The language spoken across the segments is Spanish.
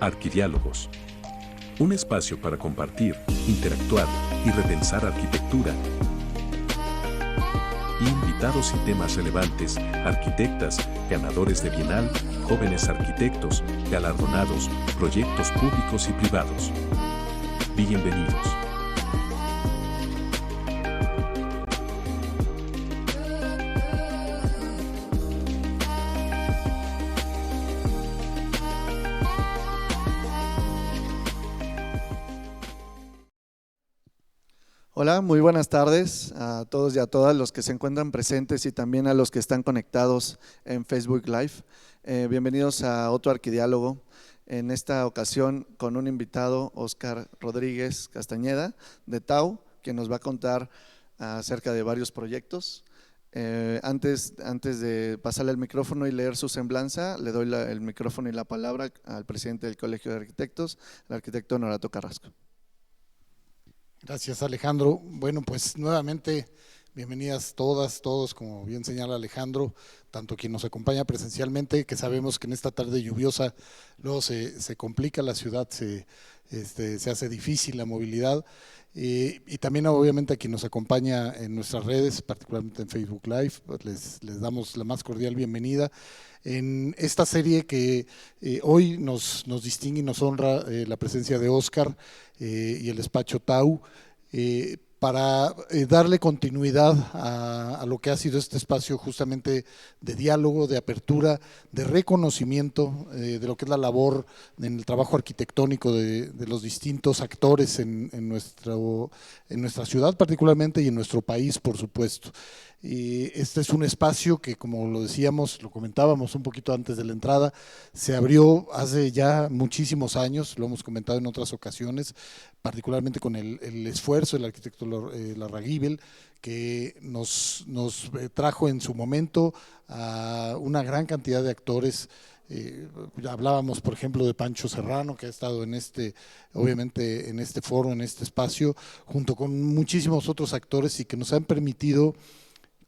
Arquidiálogos. Un espacio para compartir, interactuar y repensar arquitectura. Invitados y temas relevantes, arquitectas, ganadores de Bienal, jóvenes arquitectos, galardonados, proyectos públicos y privados. Bienvenidos. Hola, muy buenas tardes a todos y a todas los que se encuentran presentes y también a los que están conectados en Facebook Live. Bienvenidos a otro Arquidiálogo, en esta ocasión con un invitado, Óscar Rodríguez Castañeda de TAU, que nos va a contar acerca de varios proyectos. Antes de pasarle el micrófono y leer su semblanza, le doy el micrófono y la palabra al presidente del Colegio de Arquitectos, el arquitecto Norato Carrasco. Gracias, Alejandro. Bueno, pues nuevamente bienvenidas todas, todos, como bien señala Alejandro, tanto quien nos acompaña presencialmente, que sabemos que en esta tarde lluviosa luego se complica la ciudad, se hace difícil la movilidad, y también obviamente a quien nos acompaña en nuestras redes, particularmente en Facebook Live, pues les damos la más cordial bienvenida en esta serie que hoy nos distingue y nos honra la presencia de Óscar y el despacho TAU, para darle continuidad a lo que ha sido este espacio justamente de diálogo, de apertura, de reconocimiento de lo que es la labor en el trabajo arquitectónico de los distintos actores en nuestra ciudad particularmente y en nuestro país, por supuesto. Este es un espacio que, como lo decíamos, lo comentábamos un poquito antes de la entrada, se abrió hace ya muchísimos años, lo hemos comentado en otras ocasiones, particularmente con el esfuerzo del arquitecto Larraguibel, que nos trajo en su momento a una gran cantidad de actores. Hablábamos, por ejemplo, de Pancho Serrano, que ha estado obviamente en este foro, en este espacio, junto con muchísimos otros actores y que nos han permitido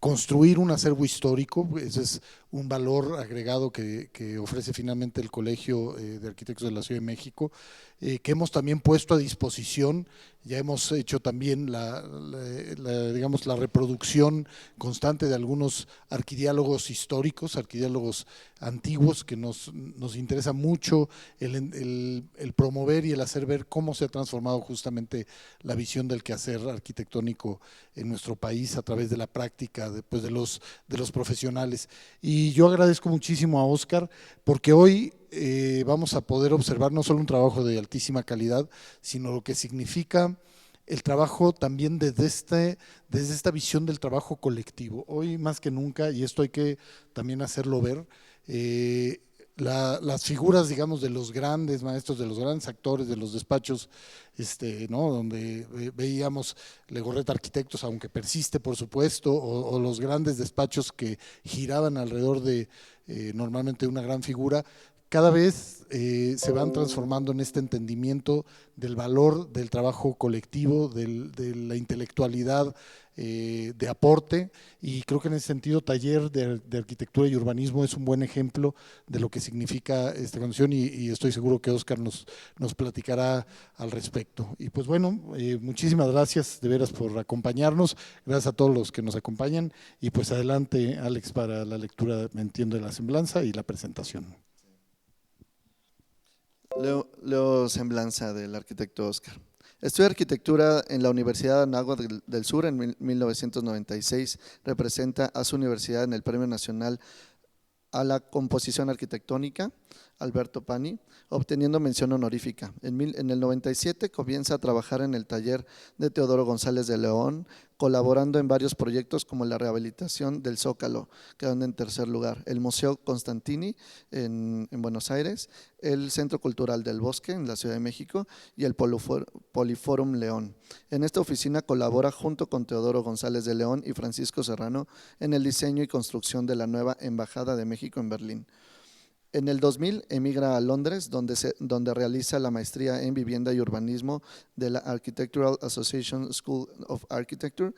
construir un acervo histórico. Ese es un valor agregado que ofrece finalmente el Colegio de Arquitectos de la Ciudad de México, que hemos también puesto a disposición. Ya hemos hecho también digamos, la reproducción constante de algunos arquidiálogos históricos, arquidiálogos antiguos, que nos interesa mucho el promover y el hacer ver cómo se ha transformado justamente la visión del quehacer arquitectónico en nuestro país a través de la práctica de los profesionales. Y yo agradezco muchísimo a Óscar, porque hoy vamos a poder observar no solo un trabajo de altísima calidad, sino lo que significa el trabajo también desde esta visión del trabajo colectivo. Hoy más que nunca, y esto hay que también hacerlo ver, las figuras, digamos, de los grandes maestros, de los grandes actores, de los despachos, ¿no? Donde veíamos Legorreta Arquitectos, aunque persiste, por supuesto, o los grandes despachos que giraban alrededor de normalmente una gran figura, cada vez se van transformando en este entendimiento del valor del trabajo colectivo, de la intelectualidad de aporte, y creo que en ese sentido Taller de Arquitectura y Urbanismo es un buen ejemplo de lo que significa esta condición, y estoy seguro que Óscar nos platicará al respecto. Y pues bueno, muchísimas gracias de veras por acompañarnos, gracias a todos los que nos acompañan, y pues adelante, Alex, para la lectura, me entiendo, de la semblanza y la presentación. Leo semblanza del arquitecto Óscar. Estudió arquitectura en la Universidad de Anáhuac del Sur en 1996. Representa a su universidad en el Premio Nacional a la Composición Arquitectónica Alberto Pani, obteniendo mención honorífica. En el 97 comienza a trabajar en el taller de Teodoro González de León, colaborando en varios proyectos como la rehabilitación del Zócalo, quedando en tercer lugar, el Museo Constantini en Buenos Aires, el Centro Cultural del Bosque en la Ciudad de México y el Poliforum León. En esta oficina colabora junto con Teodoro González de León y Francisco Serrano en el diseño y construcción de la nueva Embajada de México en Berlín. En el 2000 emigra a Londres, donde realiza la maestría en vivienda y urbanismo de la Architectural Association School of Architecture.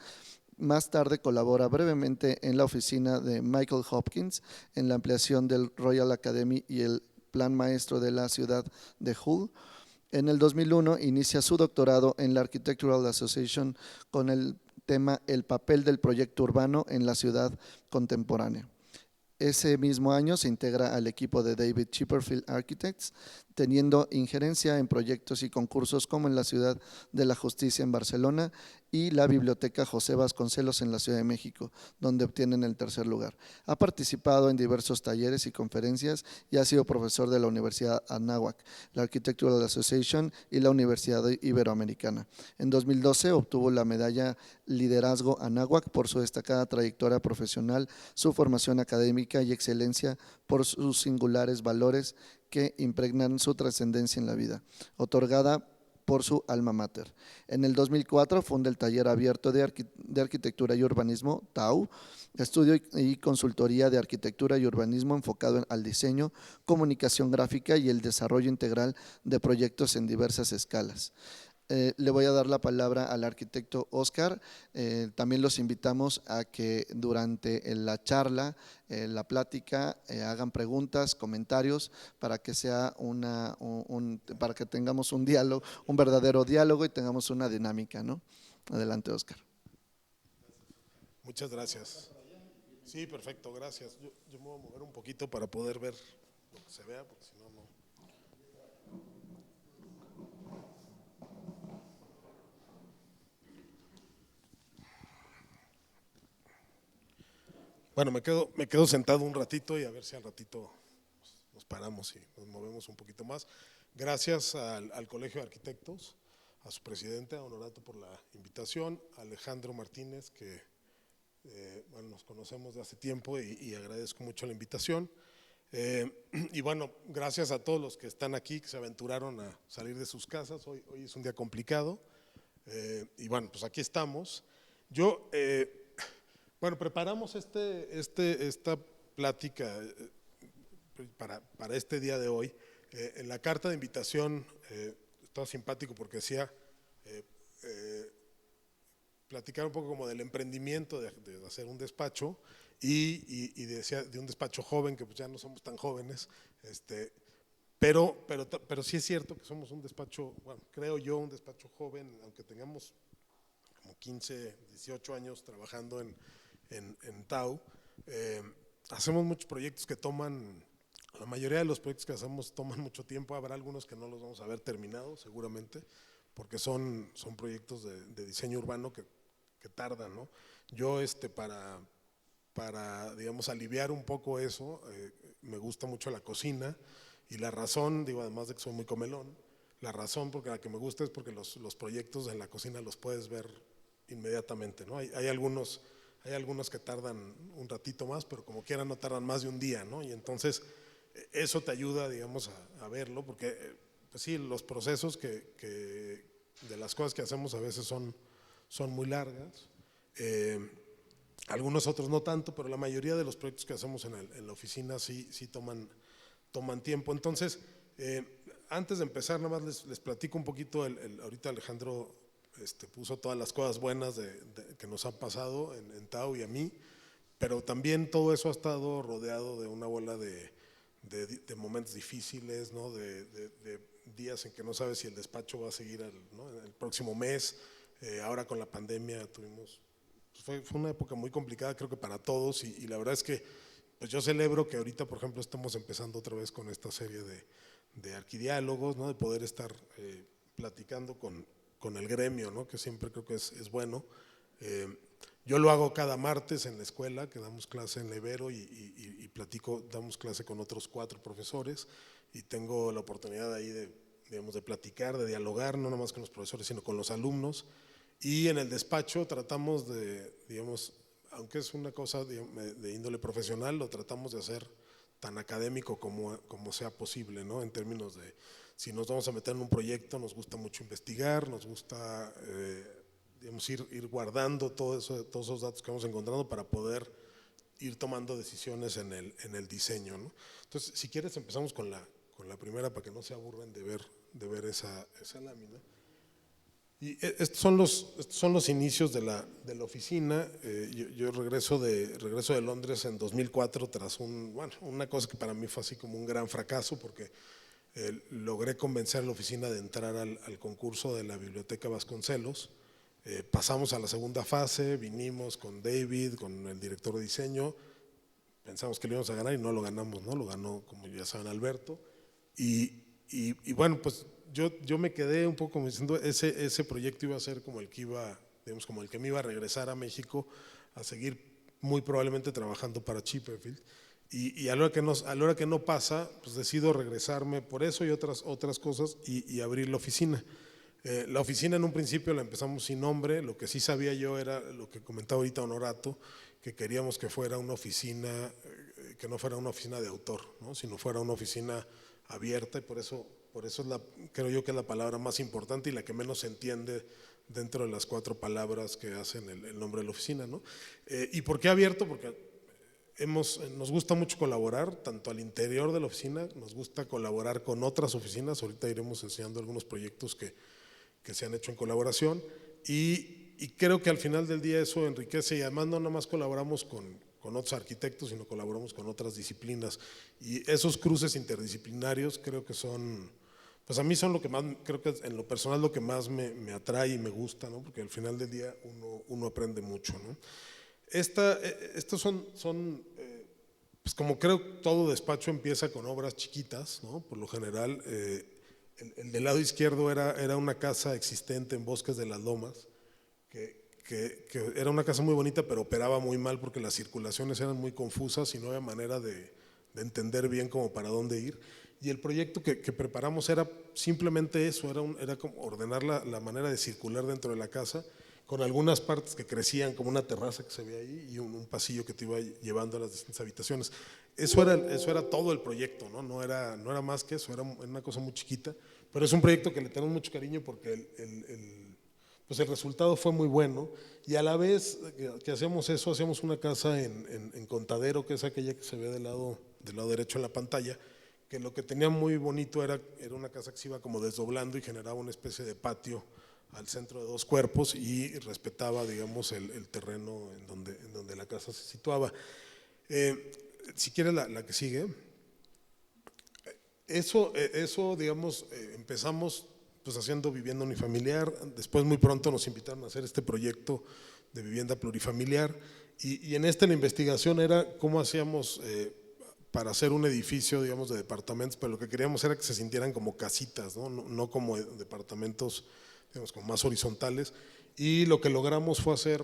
Más tarde colabora brevemente en la oficina de Michael Hopkins en la ampliación del Royal Academy y el Plan Maestro de la ciudad de Hull. En el 2001 inicia su doctorado en la Architectural Association con el tema El papel del proyecto urbano en la ciudad contemporánea. Ese mismo año se integra al equipo de David Chipperfield Architects, teniendo injerencia en proyectos y concursos como en la Ciudad de la Justicia en Barcelona y la Biblioteca José Vasconcelos en la Ciudad de México, donde obtienen el tercer lugar. Ha participado en diversos talleres y conferencias y ha sido profesor de la Universidad Anáhuac, la Architectural Association y la Universidad Iberoamericana. En 2012 obtuvo la medalla Liderazgo Anáhuac por su destacada trayectoria profesional, su formación académica y excelencia por sus singulares valores que impregnan su trascendencia en la vida, otorgada por su alma mater. En el 2004 funda el Taller Abierto de Arquitectura y Urbanismo, TAU, estudio y consultoría de arquitectura y urbanismo enfocado al diseño, comunicación gráfica y el desarrollo integral de proyectos en diversas escalas. Le voy a dar la palabra al arquitecto Óscar. También los invitamos a que durante la charla, la plática, hagan preguntas, comentarios, para que sea para que tengamos un diálogo, un verdadero diálogo y tengamos una dinámica, ¿no? Adelante, Óscar. Muchas gracias. Sí, perfecto, gracias. Yo me voy a mover un poquito para poder ver lo que se vea, porque si no, no. Bueno, me quedo sentado un ratito y a ver si al ratito nos paramos y nos movemos un poquito más. Gracias al Colegio de Arquitectos, a su presidente, a Honorato, por la invitación, a Alejandro Martínez, que bueno, nos conocemos de hace tiempo y agradezco mucho la invitación. Y bueno, gracias a todos los que están aquí, que se aventuraron a salir de sus casas. Hoy es un día complicado y bueno, pues aquí estamos. Bueno, preparamos esta plática para este día de hoy. En la carta de invitación estaba simpático porque decía platicar un poco como del emprendimiento de hacer un despacho y decía de un despacho joven, que pues ya no somos tan jóvenes, pero sí es cierto que somos un despacho, bueno, creo yo, un despacho joven, aunque tengamos como 15, 18 años trabajando en TAU. Hacemos muchos proyectos que la mayoría de los proyectos que hacemos toman mucho tiempo. Habrá algunos que no los vamos a ver terminados seguramente, porque son proyectos de diseño urbano que tardan, ¿no? Yo para digamos aliviar un poco eso, me gusta mucho la cocina, y la razón, digo, además de que soy muy comelón, la razón por la que me gusta es porque los proyectos en la cocina los puedes ver inmediatamente, ¿no? Hay algunos que tardan un ratito más, pero como quiera no tardan más de un día, ¿no? Y entonces eso te ayuda, digamos, a verlo, porque pues sí, los procesos de las cosas que hacemos a veces son muy largas, algunos otros no tanto, pero la mayoría de los proyectos que hacemos en la oficina sí toman tiempo. Entonces, antes de empezar, nada más les platico un poquito, ahorita Alejandro puso todas las cosas buenas que nos han pasado en TAU y a mí, pero también todo eso ha estado rodeado de una bola de momentos difíciles, ¿no? de días en que no sabes si el despacho va a seguir el próximo mes. Ahora con la pandemia fue una época muy complicada, creo que para todos, y la verdad es que pues yo celebro que ahorita, por ejemplo, estamos empezando otra vez con esta serie de arquidiálogos, ¿no? De poder estar platicando con el gremio, ¿no? Que siempre creo que es bueno. Yo lo hago cada martes en la escuela, que damos clase en la Ibero y damos clase con otros 4 profesores, y tengo la oportunidad ahí de platicar, de dialogar, no nomás con los profesores, sino con los alumnos. Y en el despacho tratamos digamos, aunque es una cosa de índole profesional, lo tratamos de hacer tan académico como sea posible, ¿no? En términos de, si nos vamos a meter en un proyecto, nos gusta mucho investigar, nos gusta digamos, ir guardando todos esos datos que vamos encontrando para poder ir tomando decisiones en el diseño, ¿no? Entonces, si quieres, empezamos con la primera para que no se aburran de ver esa lámina. Y estos son los inicios de la oficina. Yo regreso de Londres en 2004 tras una cosa que para mí fue así como un gran fracaso, porque logré convencer a la oficina de entrar al concurso de la Biblioteca Vasconcelos. Pasamos a la segunda fase, vinimos con David, con el director de diseño, pensamos que lo íbamos a ganar y no lo ganamos, ¿no? Lo ganó, como ya saben, Alberto. Y bueno, pues yo me quedé un poco como diciendo, ese proyecto iba a ser como el que iba, digamos, como el que me iba a regresar a México a seguir muy probablemente trabajando para Chipperfield. Y a la hora que no pasa, pues decido regresarme por eso y otras cosas y abrir la oficina. La oficina en un principio la empezamos sin nombre. Lo que sí sabía yo era lo que comentaba ahorita Honorato, que queríamos que fuera una oficina, que no fuera una oficina de autor, ¿no? Sino fuera una oficina abierta, y por eso creo yo que es la palabra más importante y la que menos se entiende dentro de las 4 palabras que hacen el nombre de la oficina, ¿no? ¿Y por qué abierto? Porque nos gusta mucho colaborar, tanto al interior de la oficina, nos gusta colaborar con otras oficinas. Ahorita iremos enseñando algunos proyectos que se han hecho en colaboración, y creo que al final del día eso enriquece, y además no nada más colaboramos con otros arquitectos, sino colaboramos con otras disciplinas, y esos cruces interdisciplinarios creo que son, pues a mí son lo que más, creo que en lo personal lo que más me atrae y me gusta, ¿no? Porque al final del día uno aprende mucho, ¿no? Estos son pues como creo todo despacho empieza con obras chiquitas, ¿no? Por lo general, el del lado izquierdo era una casa existente en Bosques de las Lomas, que era una casa muy bonita, pero operaba muy mal porque las circulaciones eran muy confusas y no había manera de entender bien como para dónde ir. Y el proyecto que preparamos era simplemente eso, era como ordenar la manera de circular dentro de la casa, con algunas partes que crecían como una terraza que se ve ahí y un pasillo que te iba llevando a las distintas habitaciones. Eso era todo el proyecto, ¿no? No era más que eso, era una cosa muy chiquita, pero es un proyecto que le tenemos mucho cariño porque pues el resultado fue muy bueno, y a la vez que hacíamos eso, hacíamos una casa en Contadero, que es aquella que se ve del lado derecho en la pantalla, que lo que tenía muy bonito era una casa que se iba como desdoblando y generaba una especie de patio al centro de 2 cuerpos y respetaba, digamos, el terreno en donde la casa se situaba. Si quieres la que sigue. Eso digamos, empezamos pues haciendo vivienda unifamiliar, después muy pronto nos invitaron a hacer este proyecto de vivienda plurifamiliar, y en la investigación era cómo hacíamos para hacer un edificio, digamos, de departamentos, pero lo que queríamos era que se sintieran como casitas, no como departamentos, digamos, como más horizontales, y lo que logramos fue hacer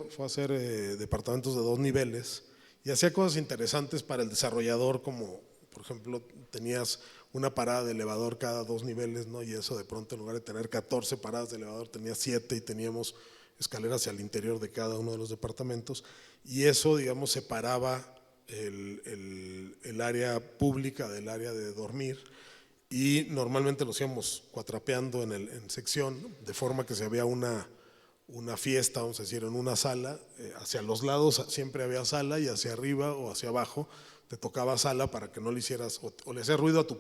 departamentos de 2 niveles, y hacía cosas interesantes para el desarrollador, como por ejemplo tenías una parada de elevador cada 2 niveles, ¿no? Y eso de pronto en lugar de tener 14 paradas de elevador tenía 7, y teníamos escaleras hacia el interior de cada uno de los departamentos, y eso, digamos, separaba el área pública del área de dormir, y normalmente lo hacíamos cuatrapeando en sección, de forma que si había una fiesta, vamos a decir, en una sala, hacia los lados siempre había sala, y hacia arriba o hacia abajo te tocaba sala para que no le hicieras o le hacías ruido a tus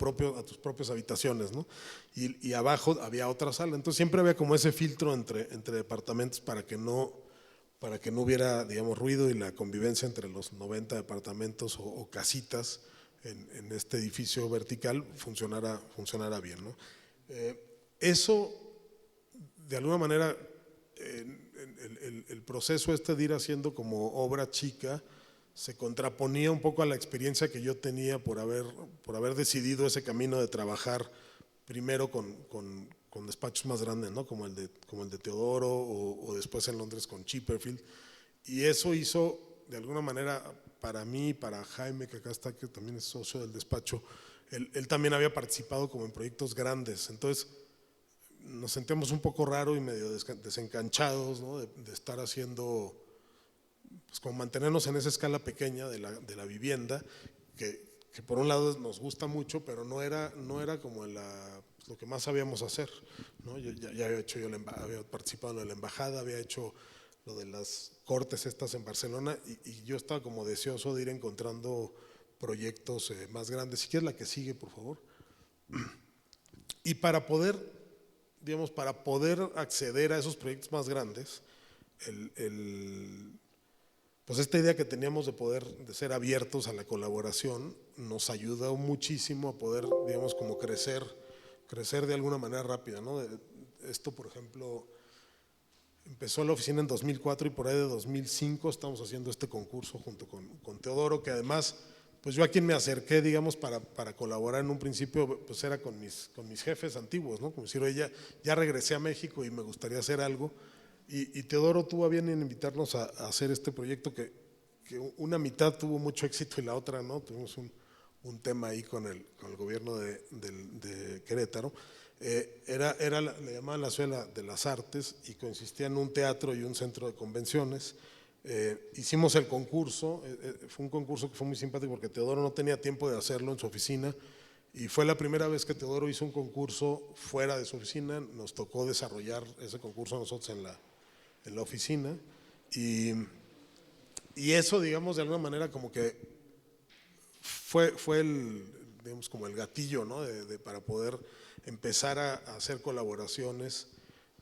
propias habitaciones, ¿no? Y abajo había otra sala, entonces siempre había como ese filtro entre departamentos para que no hubiera, digamos, ruido, y la convivencia entre los 90 departamentos o casitas en este edificio vertical funcionara bien, ¿no? Eso, de alguna manera, el proceso de ir haciendo como obra chica se contraponía un poco a la experiencia que yo tenía por haber decidido ese camino de trabajar primero con despachos más grandes, ¿no? como el de Teodoro, o después en Londres con Chipperfield, y eso hizo de alguna manera para mí, para Jaime, que acá está, que también es socio del despacho, él también había participado como en proyectos grandes, entonces nos sentíamos un poco raro y medio desencanchados, ¿no? de estar haciendo, pues como mantenernos en esa escala pequeña de la vivienda, que por un lado nos gusta mucho, pero no era como lo que más sabíamos hacer, ¿no? Ya había participado en la embajada, había hecho lo de las cortes estas en Barcelona, y yo estaba como deseoso de ir encontrando proyectos más grandes. Si quieres la que sigue, por favor. Y para poder, digamos, para poder acceder a esos proyectos más grandes, pues esta idea que teníamos de ser abiertos a la colaboración nos ayudó muchísimo a poder, digamos, como crecer de alguna manera rápida, ¿no? Esto, por ejemplo, empezó la oficina en 2004 y por ahí de 2005 estamos haciendo este concurso junto con Teodoro, que además, pues yo a quien me acerqué, digamos, para colaborar en un principio, pues era con mis jefes antiguos, ¿no? Como decir, oye, ya regresé a México y me gustaría hacer algo. Y Teodoro tuvo a bien en invitarnos a hacer este proyecto que una mitad tuvo mucho éxito y la otra no. Tuvimos un tema ahí con el gobierno de Querétaro. Le llamaban la Ciudad de las Artes y consistía en un teatro y un centro de convenciones. Hicimos el concurso, fue un concurso que fue muy simpático porque Teodoro no tenía tiempo de hacerlo en su oficina y fue la primera vez que Teodoro hizo un concurso fuera de su oficina. Nos tocó desarrollar ese concurso a nosotros en la oficina y eso, digamos, de alguna manera como que fue digamos, como el gatillo, ¿no? Para poder empezar a hacer colaboraciones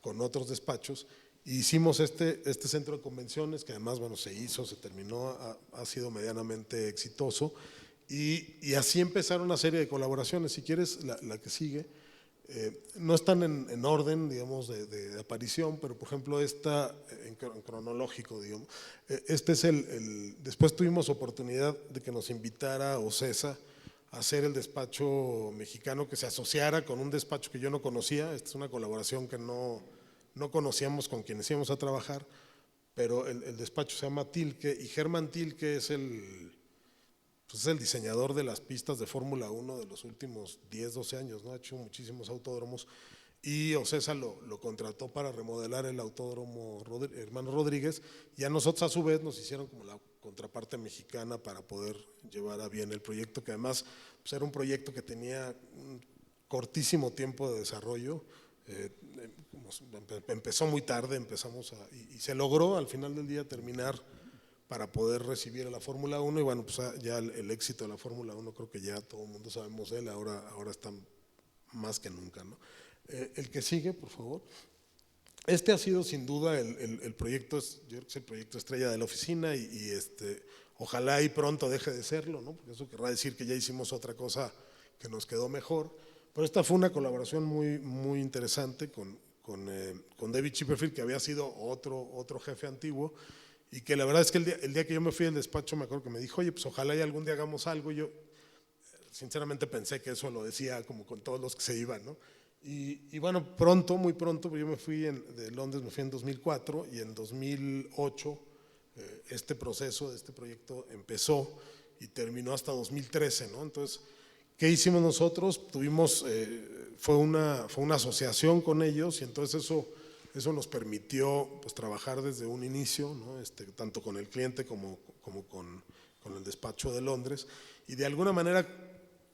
con otros despachos. Hicimos este centro de convenciones que además, bueno, se terminó, ha sido medianamente exitoso y así empezaron una serie de colaboraciones. Si quieres, la que sigue, no están en orden, digamos, de aparición, pero por ejemplo esta, en cronológico, digamos, este es después tuvimos oportunidad de que nos invitara OCESA a hacer el despacho mexicano, que se asociara con un despacho que yo no conocía. Esta es una colaboración que no conocíamos con quienes íbamos a trabajar, pero el despacho se llama Tilke y Germán Tilke es el diseñador de las pistas de Fórmula 1 de los últimos 10, 12 años, ¿no? Ha hecho muchísimos autódromos y OCESA lo contrató para remodelar el autódromo Hermano Rodríguez y a nosotros a su vez nos hicieron como la contraparte mexicana para poder llevar a bien el proyecto, que además pues era un proyecto que tenía un cortísimo tiempo de desarrollo. Empezó muy tarde, y se logró al final del día terminar para poder recibir a la Fórmula 1 y bueno, pues ya el éxito de la Fórmula 1 creo que ya todo el mundo sabemos de él, ahora está más que nunca, ¿no? El que sigue, por favor. Este ha sido sin duda el proyecto, yo creo que es el proyecto estrella de la oficina y ojalá y pronto deje de serlo, ¿no? Porque eso querrá decir que ya hicimos otra cosa que nos quedó mejor, pero esta fue una colaboración muy, muy interesante con David Chipperfield, que había sido otro jefe antiguo y que la verdad es que el día que yo me fui al despacho me acuerdo que me dijo, oye, pues ojalá y algún día hagamos algo. Y yo sinceramente pensé que eso lo decía como con todos los que se iban, ¿no? Y bueno, muy pronto, yo me fui de Londres, me fui en 2004 y en 2008 este proceso de este proyecto empezó y terminó hasta 2013, ¿no? Entonces, ¿qué hicimos nosotros? Fue una asociación con ellos y entonces eso nos permitió pues trabajar desde un inicio, ¿no? Tanto con el cliente como con el despacho de Londres y de alguna manera,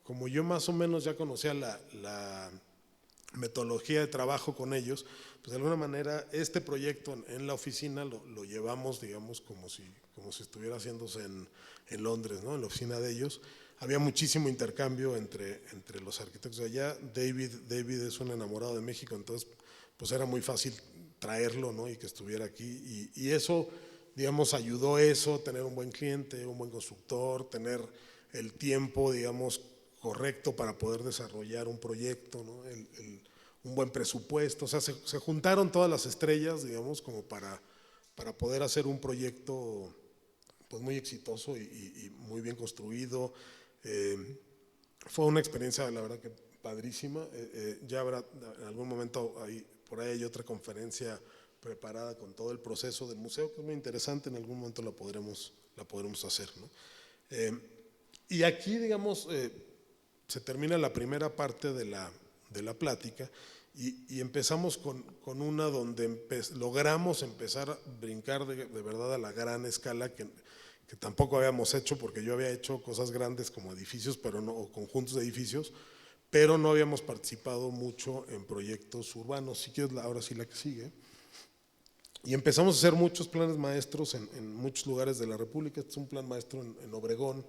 como yo más o menos ya conocía la metodología de trabajo con ellos, pues de alguna manera este proyecto en la oficina lo llevamos, digamos, como si estuviera haciéndose en Londres, ¿no? En la oficina de ellos. Había muchísimo intercambio entre los arquitectos de allá. David es un enamorado de México, entonces pues era muy fácil traerlo, ¿no? Y que estuviera aquí y eso, digamos, ayudó tener un buen cliente, un buen constructor, tener el tiempo, digamos, correcto para poder desarrollar un proyecto, ¿no? Un buen presupuesto, o sea, se juntaron todas las estrellas, digamos, como para poder hacer un proyecto pues muy exitoso y muy bien construido. Fue una experiencia, la verdad que padrísima. Ya habrá en algún momento, por ahí hay otra conferencia preparada con todo el proceso del museo, que es muy interesante, en algún momento la podremos hacer, ¿no? Y aquí, digamos, se termina la primera parte de la plática y empezamos con una donde logramos empezar a brincar de verdad a la gran escala que tampoco habíamos hecho, porque yo había hecho cosas grandes como edificios, pero no, o conjuntos de edificios, pero no habíamos participado mucho en proyectos urbanos. Si quieres, ahora sí la que sigue. Y empezamos a hacer muchos planes maestros en muchos lugares de la República. Este es un plan maestro en Obregón,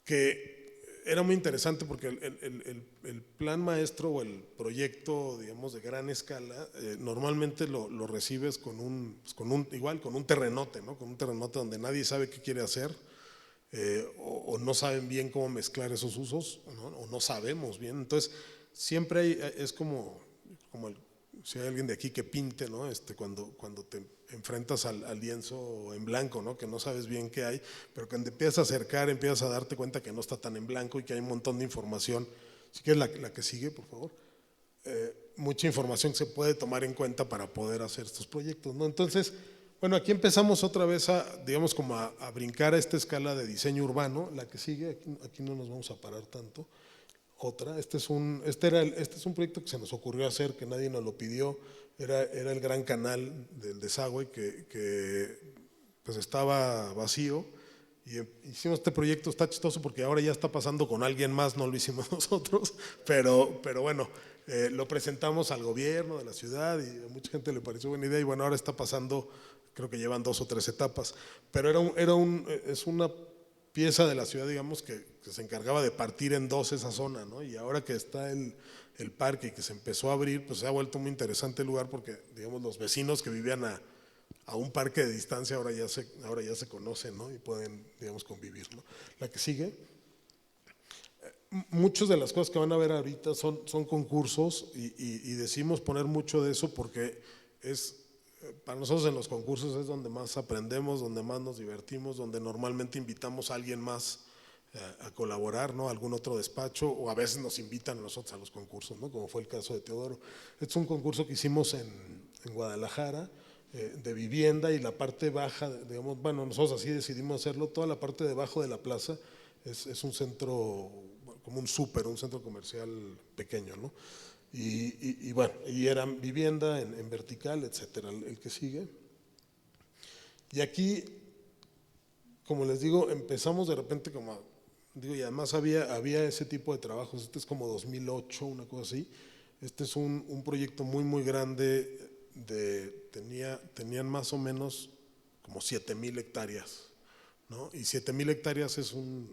que era muy interesante porque el plan maestro o el proyecto, digamos, de gran escala, normalmente lo recibes con un terrenote, ¿no? Con un terrenote donde nadie sabe qué quiere hacer, o no saben bien cómo mezclar esos usos, ¿no? O no sabemos bien. Entonces, siempre es como si hay alguien de aquí que pinte, ¿no? Cuando te enfrentas al lienzo en blanco, ¿no? Que no sabes bien qué hay, pero cuando empiezas a acercar, empiezas a darte cuenta que no está tan en blanco y que hay un montón de información. Si quieres la que sigue, por favor. Mucha información que se puede tomar en cuenta para poder hacer estos proyectos, ¿no? Entonces, bueno, aquí empezamos otra vez digamos, como a brincar a esta escala de diseño urbano. La que sigue, aquí no nos vamos a parar tanto. Otra, este es un proyecto que se nos ocurrió hacer, que nadie nos lo pidió, era el gran canal del desagüe que pues estaba vacío, y hicimos este proyecto. Está chistoso porque ahora ya está pasando con alguien más, no lo hicimos nosotros, pero bueno, lo presentamos al gobierno de la ciudad y a mucha gente le pareció buena idea, y bueno, ahora está pasando, creo que llevan 2 o 3 etapas, pero es una pieza de la ciudad, digamos, que se encargaba de partir en 2 esa zona, ¿no? Y ahora que está el parque y que se empezó a abrir, pues se ha vuelto muy interesante el lugar, porque, digamos, los vecinos que vivían a un parque de distancia ahora ya se conocen, ¿no? Y pueden, digamos, convivir, ¿no? La que sigue. Muchas de las cosas que van a ver ahorita son concursos, y decimos poner mucho de eso porque para nosotros en los concursos es donde más aprendemos, donde más nos divertimos, donde normalmente invitamos a alguien más a colaborar, ¿no? Algún otro despacho, o a veces nos invitan a nosotros a los concursos, ¿no? Como fue el caso de Teodoro. Este es un concurso que hicimos en Guadalajara, de vivienda, y la parte baja, digamos, bueno, nosotros así decidimos hacerlo. Toda la parte debajo de la plaza es un centro, como un centro comercial pequeño, ¿no? Y bueno, y eran vivienda en vertical, etcétera. El que sigue. Y aquí, como les digo, empezamos de repente y además había ese tipo de trabajos. Este es como 2008, una cosa así. Este es un proyecto muy, muy grande, tenían más o menos como 7,000 hectáreas, ¿no? Y 7,000 hectáreas es un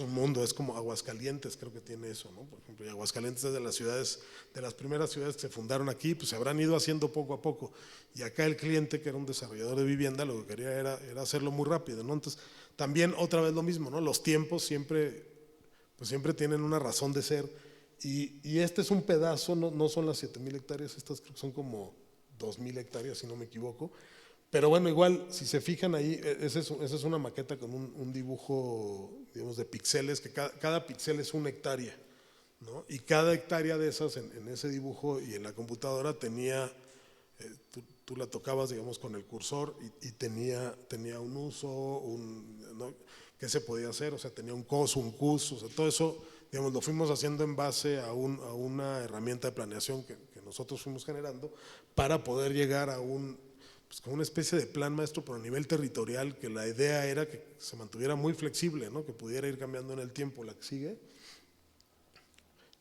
mundo, es como Aguascalientes, creo que tiene eso, ¿no? Por ejemplo, y Aguascalientes es de las primeras ciudades que se fundaron aquí, pues se habrán ido haciendo poco a poco. Y acá el cliente, que era un desarrollador de vivienda, lo que quería era hacerlo muy rápido, ¿no? Entonces, también otra vez lo mismo, ¿no? Los tiempos siempre tienen una razón de ser, y este es un pedazo, no son las 7,000 hectáreas, estas creo que son como 2,000 hectáreas, si no me equivoco. Pero bueno, igual, si se fijan ahí, esa es una maqueta con un dibujo, digamos, de píxeles, que cada píxel es 1 hectárea, ¿no? Y cada hectárea de esas en ese dibujo y en la computadora tenía, tú la tocabas, digamos, con el cursor, y tenía un uso, ¿no? ¿Qué se podía hacer? O sea, tenía un COS, un CUS, o sea, todo eso, digamos, lo fuimos haciendo en base a una herramienta de planeación que nosotros fuimos generando para poder llegar a como una especie de plan maestro, pero a nivel territorial, que la idea era que se mantuviera muy flexible, ¿no? Que pudiera ir cambiando en el tiempo. La que sigue.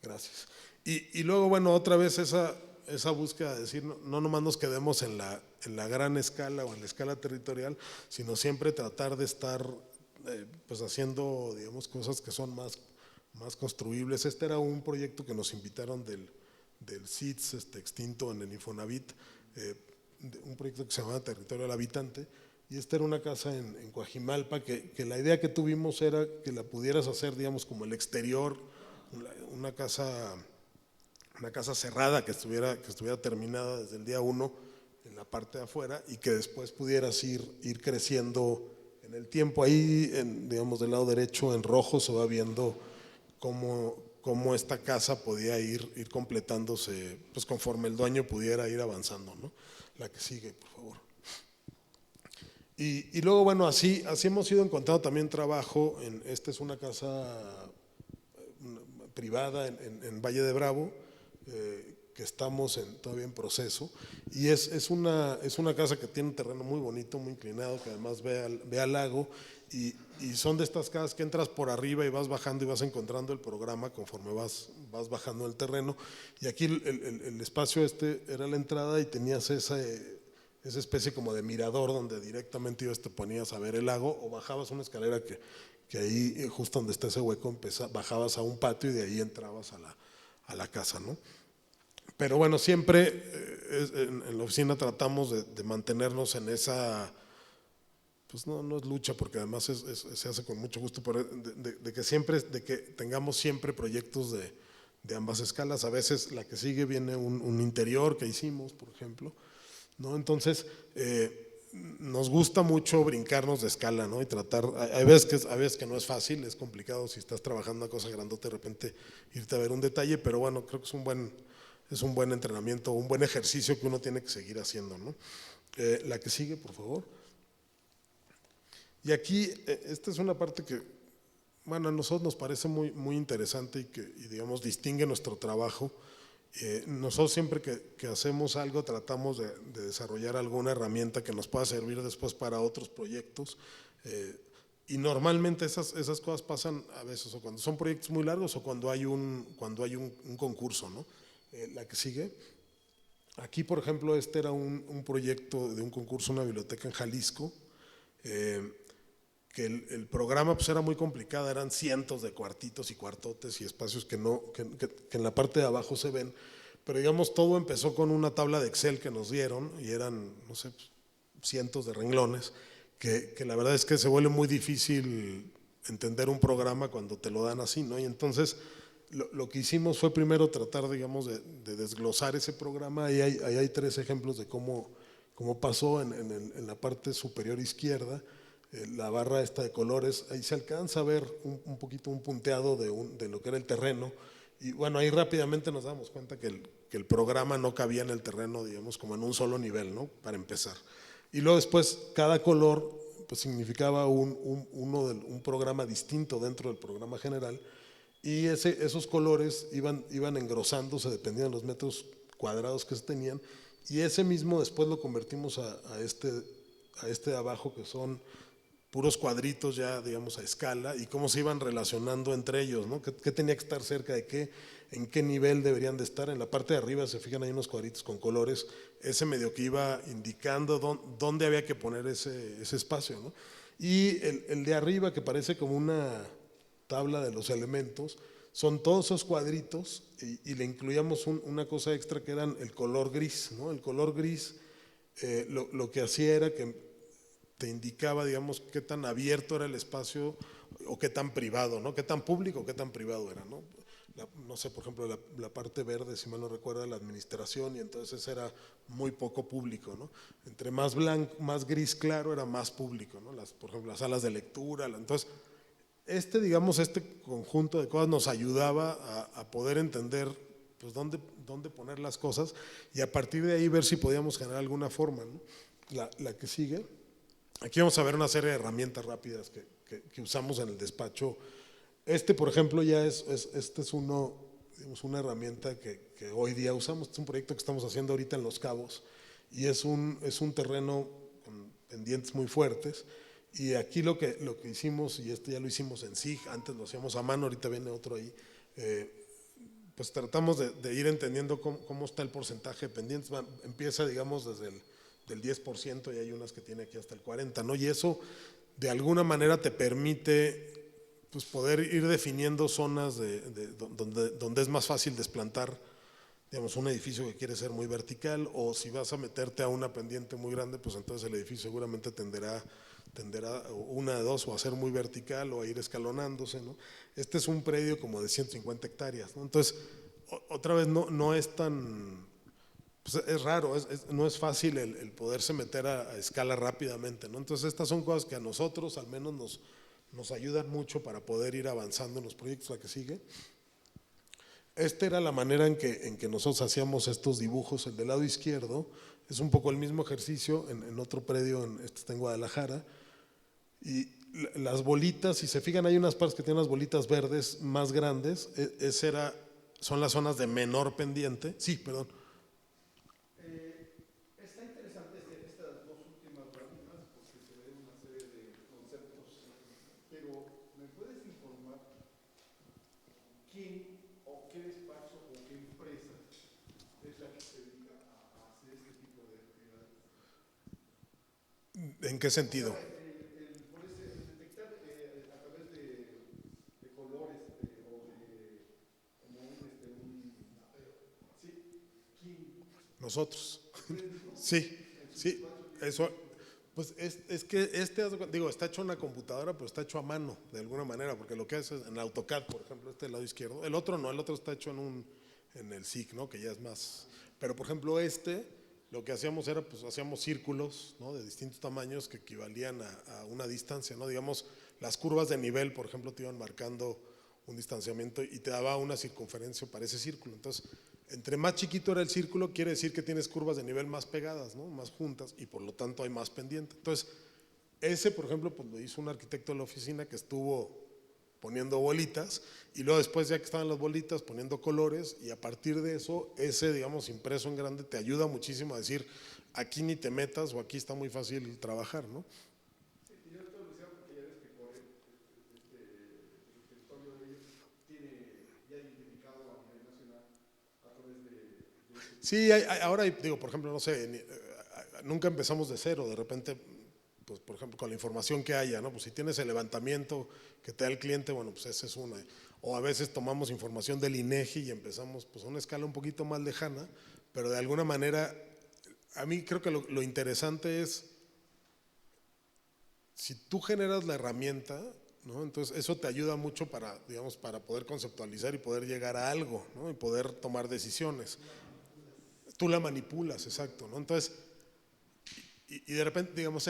Gracias. Y luego, bueno, otra vez esa búsqueda de decir, no nomás nos quedemos en la gran escala o en la escala territorial, sino siempre tratar de estar pues haciendo, digamos, cosas que son más construibles. Este era un proyecto que nos invitaron del CITS extinto en el Infonavit, un proyecto que se llamaba Territorio al Habitante, y esta era una casa en Coajimalpa, que la idea que tuvimos era que la pudieras hacer, digamos, como el exterior, una casa cerrada que estuviera terminada desde el día 1 en la parte de afuera, y que después pudieras ir creciendo en el tiempo. Ahí, digamos, del lado derecho en rojo se va viendo cómo esta casa podía ir completándose, pues conforme el dueño pudiera ir avanzando, ¿no? La que sigue, por favor. Y luego, bueno, así hemos ido encontrando también trabajo. Esta es una casa privada en Valle de Bravo, que estamos todavía en proceso, y es una casa que tiene un terreno muy bonito, muy inclinado, que además ve al lago, y son de estas casas que entras por arriba y vas bajando y vas encontrando el programa conforme vas bajando el terreno. Y aquí el espacio era la entrada, y tenías esa especie como de mirador donde directamente ibas, te ponías a ver el lago, o bajabas una escalera que que ahí justo donde está ese hueco bajabas a un patio y de ahí entrabas a la casa, ¿no? Pero bueno, siempre en la oficina tratamos de mantenernos en esa, pues no es lucha, porque además se hace con mucho gusto, pero de que tengamos siempre proyectos de ambas escalas. A veces la que sigue viene un interior que hicimos, por ejemplo, ¿no? Entonces, nos gusta mucho brincarnos de escala, ¿no? Y tratar, hay veces que no es fácil, es complicado si estás trabajando una cosa grandota, de repente irte a ver un detalle, pero bueno, creo que es un buen entrenamiento, un buen ejercicio que uno tiene que seguir haciendo, ¿no? La que sigue, por favor. Y aquí, esta es una parte que, bueno, a nosotros nos parece muy interesante y digamos, distingue nuestro trabajo. Nosotros siempre que hacemos algo tratamos de desarrollar alguna herramienta que nos pueda servir después para otros proyectos. Y normalmente esas cosas pasan a veces o cuando son proyectos muy largos o cuando hay un concurso, ¿no? La que sigue. Aquí, por ejemplo, este era un proyecto de un concurso, una biblioteca en Jalisco, que el programa pues era muy complicado, eran cientos de cuartitos y cuartotes y espacios que en la parte de abajo se ven, pero digamos todo empezó con una tabla de Excel que nos dieron y eran, no sé, cientos de renglones, que la verdad es que se vuelve muy difícil entender un programa cuando te lo dan así, ¿no? Y entonces lo que hicimos fue primero tratar, digamos, de desglosar ese programa. Ahí hay 3 ejemplos de cómo pasó en la parte superior izquierda. La barra esta de colores, ahí se alcanza a ver un poquito un punteado de lo que era el terreno, y bueno, ahí rápidamente nos damos cuenta que el programa no cabía en el terreno, digamos, como en un solo nivel, ¿no? Para empezar. Y luego después, cada color pues significaba un programa distinto dentro del programa general, y esos colores iban engrosándose, dependían de los metros cuadrados que se tenían, y ese mismo después lo convertimos a este de abajo, que son puros cuadritos ya, digamos, a escala, y cómo se iban relacionando entre ellos, ¿no? ¿Qué tenía que estar cerca de qué? ¿En qué nivel deberían de estar? En la parte de arriba, se fijan, hay unos cuadritos con colores, ese medio que iba indicando dónde había que poner ese espacio, ¿no? Y el de arriba, que parece como una tabla de los elementos, son todos esos cuadritos, y le incluíamos una cosa extra que eran el color gris, ¿no? El color gris lo que hacía era que te indicaba, digamos, qué tan abierto era el espacio o qué tan privado, ¿no? Qué tan público o qué tan privado era, ¿no? No sé, por ejemplo, la parte verde, si mal no recuerdo, la administración, y entonces era muy poco público, ¿no? Entre más blanco, más gris claro, era más público, ¿no? Por ejemplo, las salas de lectura. Entonces, digamos, este conjunto de cosas nos ayudaba a poder entender, pues, dónde poner las cosas, y a partir de ahí ver si podíamos generar alguna forma, ¿no? La que sigue. Aquí vamos a ver una serie de herramientas rápidas que usamos en el despacho. Por ejemplo, es digamos, una herramienta que hoy día usamos. Es un proyecto que estamos haciendo ahorita en Los Cabos, y es un terreno con pendientes muy fuertes, y aquí lo que hicimos, y ya lo hicimos en SIG, antes lo hacíamos a mano, ahorita viene otro ahí, pues tratamos de ir entendiendo cómo está el porcentaje de pendientes. Empieza, digamos, desde del 10%, y hay unas que tiene aquí hasta el 40%, ¿no? Y eso de alguna manera te permite, pues, poder ir definiendo zonas donde es más fácil desplantar, digamos, un edificio que quiere ser muy vertical, o si vas a meterte a una pendiente muy grande, pues entonces el edificio seguramente tenderá una de dos, o a ser muy vertical o a ir escalonándose, ¿no? Este es un predio como de 150 hectáreas, ¿no? Entonces, otra vez no es tan… Pues es raro, no es fácil el poderse meter a escala rápidamente, ¿no? Entonces estas son cosas que a nosotros al menos nos ayudan mucho para poder ir avanzando en los proyectos. La que sigue. Esta era la manera en que nosotros hacíamos estos dibujos. El del lado izquierdo es un poco el mismo ejercicio en otro predio, está en Guadalajara, y las bolitas, si se fijan, hay unas partes que tienen las bolitas verdes más grandes, son las zonas de menor pendiente. Sí, perdón. ¿En qué sentido? Detectar a través de nosotros. Sí, sí, eso. Pues es que digo, está hecho en una computadora, pero está hecho a mano, de alguna manera, porque lo que hace es en AutoCAD, por ejemplo, este del lado izquierdo. El otro no, el otro está hecho en el SIG, ¿no? Que ya es más. Pero, por ejemplo, lo que hacíamos era, pues hacíamos círculos, ¿no? De distintos tamaños que equivalían a una distancia, ¿no? Digamos, las curvas de nivel, por ejemplo, te iban marcando un distanciamiento y te daba una circunferencia para ese círculo. Entonces, entre más chiquito era el círculo, quiere decir que tienes curvas de nivel más pegadas, ¿no? Más juntas, y por lo tanto hay más pendiente. Entonces, por ejemplo, pues lo hizo un arquitecto de la oficina que estuvo poniendo bolitas, y luego después, ya que estaban las bolitas, poniendo colores, y a partir de eso, digamos, impreso en grande te ayuda muchísimo a decir, aquí ni te metas o aquí está muy fácil trabajar, ¿no? Sí, ahora digo, por ejemplo, no sé, nunca empezamos de cero, de repente, pues por ejemplo, con la información que haya, ¿no? Pues si tienes el levantamiento que te da el cliente, bueno, pues esa es una. O a veces tomamos información del INEGI y empezamos pues a una escala un poquito más lejana, pero de alguna manera, a mí creo que lo interesante es, si tú generas la herramienta, ¿no? Entonces eso te ayuda mucho para, digamos, para poder conceptualizar y poder llegar a algo, ¿no? Y poder tomar decisiones. Tú la manipulas, exacto, ¿no? Entonces, y de repente, digamos,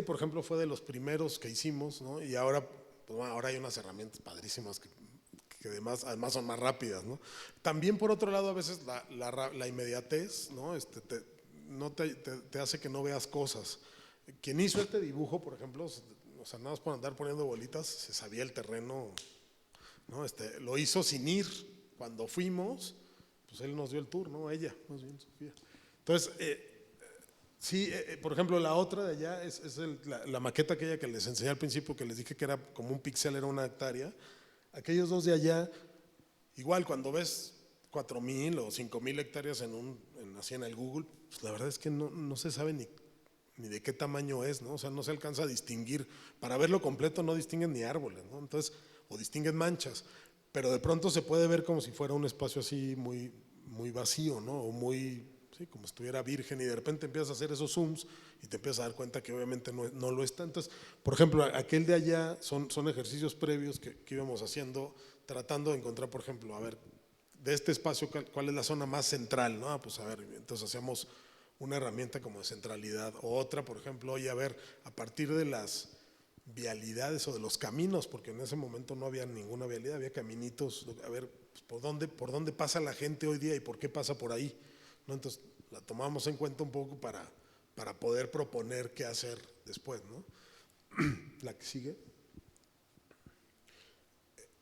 por ejemplo, fue de los primeros que hicimos, ¿no? Y ahora, pues, bueno, ahora hay unas herramientas padrísimas que además son más rápidas, ¿no? También, por otro lado, a veces la inmediatez, ¿no? Te hace que no veas cosas. Quien hizo este dibujo, por ejemplo, o sea, nada más por andar poniendo bolitas, se sabía el terreno, ¿no? Lo hizo sin ir. Cuando fuimos, pues él nos dio el tour, ¿no? Ella, más bien, Sofía. Entonces, sí, por ejemplo, la otra de allá es la maqueta aquella que les enseñé al principio, que les dije que era como un píxel, era una hectárea. Aquellos dos de allá, igual cuando ves 4,000 o 5,000 hectáreas así en el Google, pues la verdad es que no se sabe ni de qué tamaño es, ¿no? O sea, no se alcanza a distinguir. Para verlo completo no distinguen ni árboles, ¿no? Entonces, o distinguen manchas, pero de pronto se puede ver como si fuera un espacio así muy, muy vacío, ¿no? O muy, sí, como si estuviera virgen, y de repente empiezas a hacer esos zooms y te empiezas a dar cuenta que obviamente no lo está. Entonces, por ejemplo, aquel de allá son ejercicios previos que íbamos haciendo, tratando de encontrar, por ejemplo, a ver, de este espacio, ¿cuál es la zona más central, ¿no? Pues a ver, entonces hacíamos una herramienta como de centralidad, o otra, por ejemplo, oye, a ver, a partir de las vialidades o de los caminos, porque en ese momento no había ninguna vialidad, había caminitos, a ver, pues, por dónde pasa la gente hoy día y por qué pasa por ahí, ¿no? Entonces la tomamos en cuenta un poco para poder proponer qué hacer después, ¿no? La que sigue.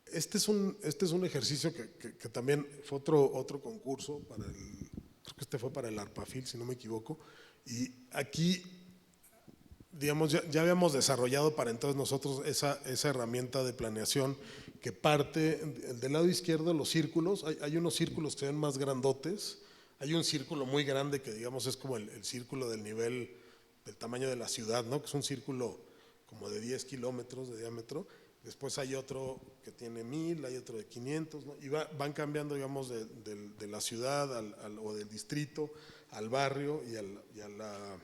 Este es un ejercicio que también fue otro concurso creo que fue para el ARPAFIL, si no me equivoco, y aquí, digamos, ya habíamos desarrollado para entonces nosotros esa herramienta de planeación que parte del lado izquierdo, los círculos. Hay unos círculos que se ven más grandotes. Hay un círculo muy grande que, digamos, es como el círculo del nivel del tamaño de la ciudad, ¿no? Que es un círculo como de 10 kilómetros de diámetro. Después hay otro que tiene 1000, hay otro de 500, ¿no? Y van cambiando, digamos, de la ciudad o del distrito al barrio y a la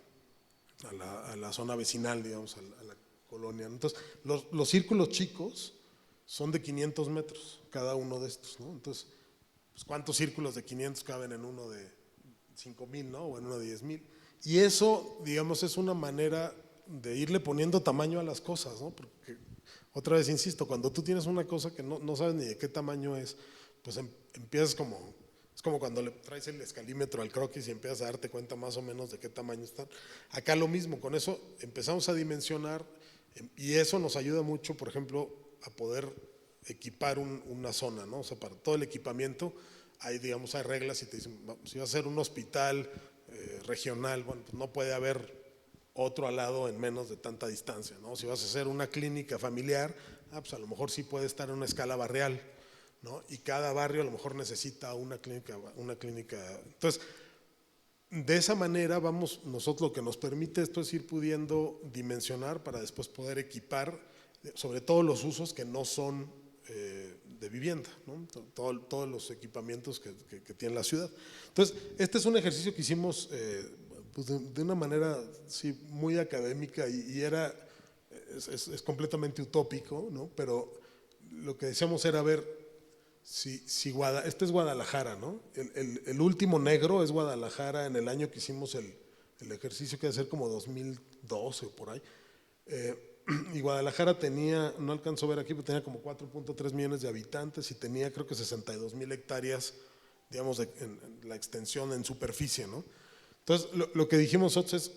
zona vecinal, digamos, a la colonia. Entonces, los círculos chicos son de 500 metros, cada uno de estos, ¿no? Entonces, pues, ¿cuántos círculos de 500 caben en uno de 5,000, ¿no? O en uno de 10,000. Y eso, digamos, es una manera de irle poniendo tamaño a las cosas, ¿no? Porque, otra vez insisto, cuando tú tienes una cosa que no sabes ni de qué tamaño es, pues empiezas es como cuando le traes el escalímetro al croquis y empiezas a darte cuenta más o menos de qué tamaño están. Acá lo mismo, con eso empezamos a dimensionar, y eso nos ayuda mucho, por ejemplo, a poder equipar una zona, ¿no? O sea, para todo el equipamiento hay reglas y te dicen, si vas a hacer un hospital regional, bueno, pues no puede haber otro al lado en menos de tanta distancia, ¿no? Si vas a hacer una clínica familiar, pues a lo mejor sí puede estar en una escala barrial, ¿no? Y cada barrio a lo mejor necesita una clínica. Entonces, de esa manera nosotros, lo que nos permite esto es ir pudiendo dimensionar para después poder equipar, sobre todo los usos que no son de vivienda, ¿no? Todos los equipamientos que tiene la ciudad. Entonces, este es un ejercicio que hicimos pues de una manera sí, muy académica y es completamente utópico, ¿no? Pero lo que decíamos era ver si este es Guadalajara, ¿no? El último negro es Guadalajara en el año que hicimos el ejercicio, que debe ser como 2012 o por ahí. Y Guadalajara tenía, no alcanzó a ver aquí, pero tenía como 4.3 millones de habitantes y tenía creo que 62,000 hectáreas, digamos, en la extensión en superficie, ¿no? Entonces, lo que dijimos nosotros es,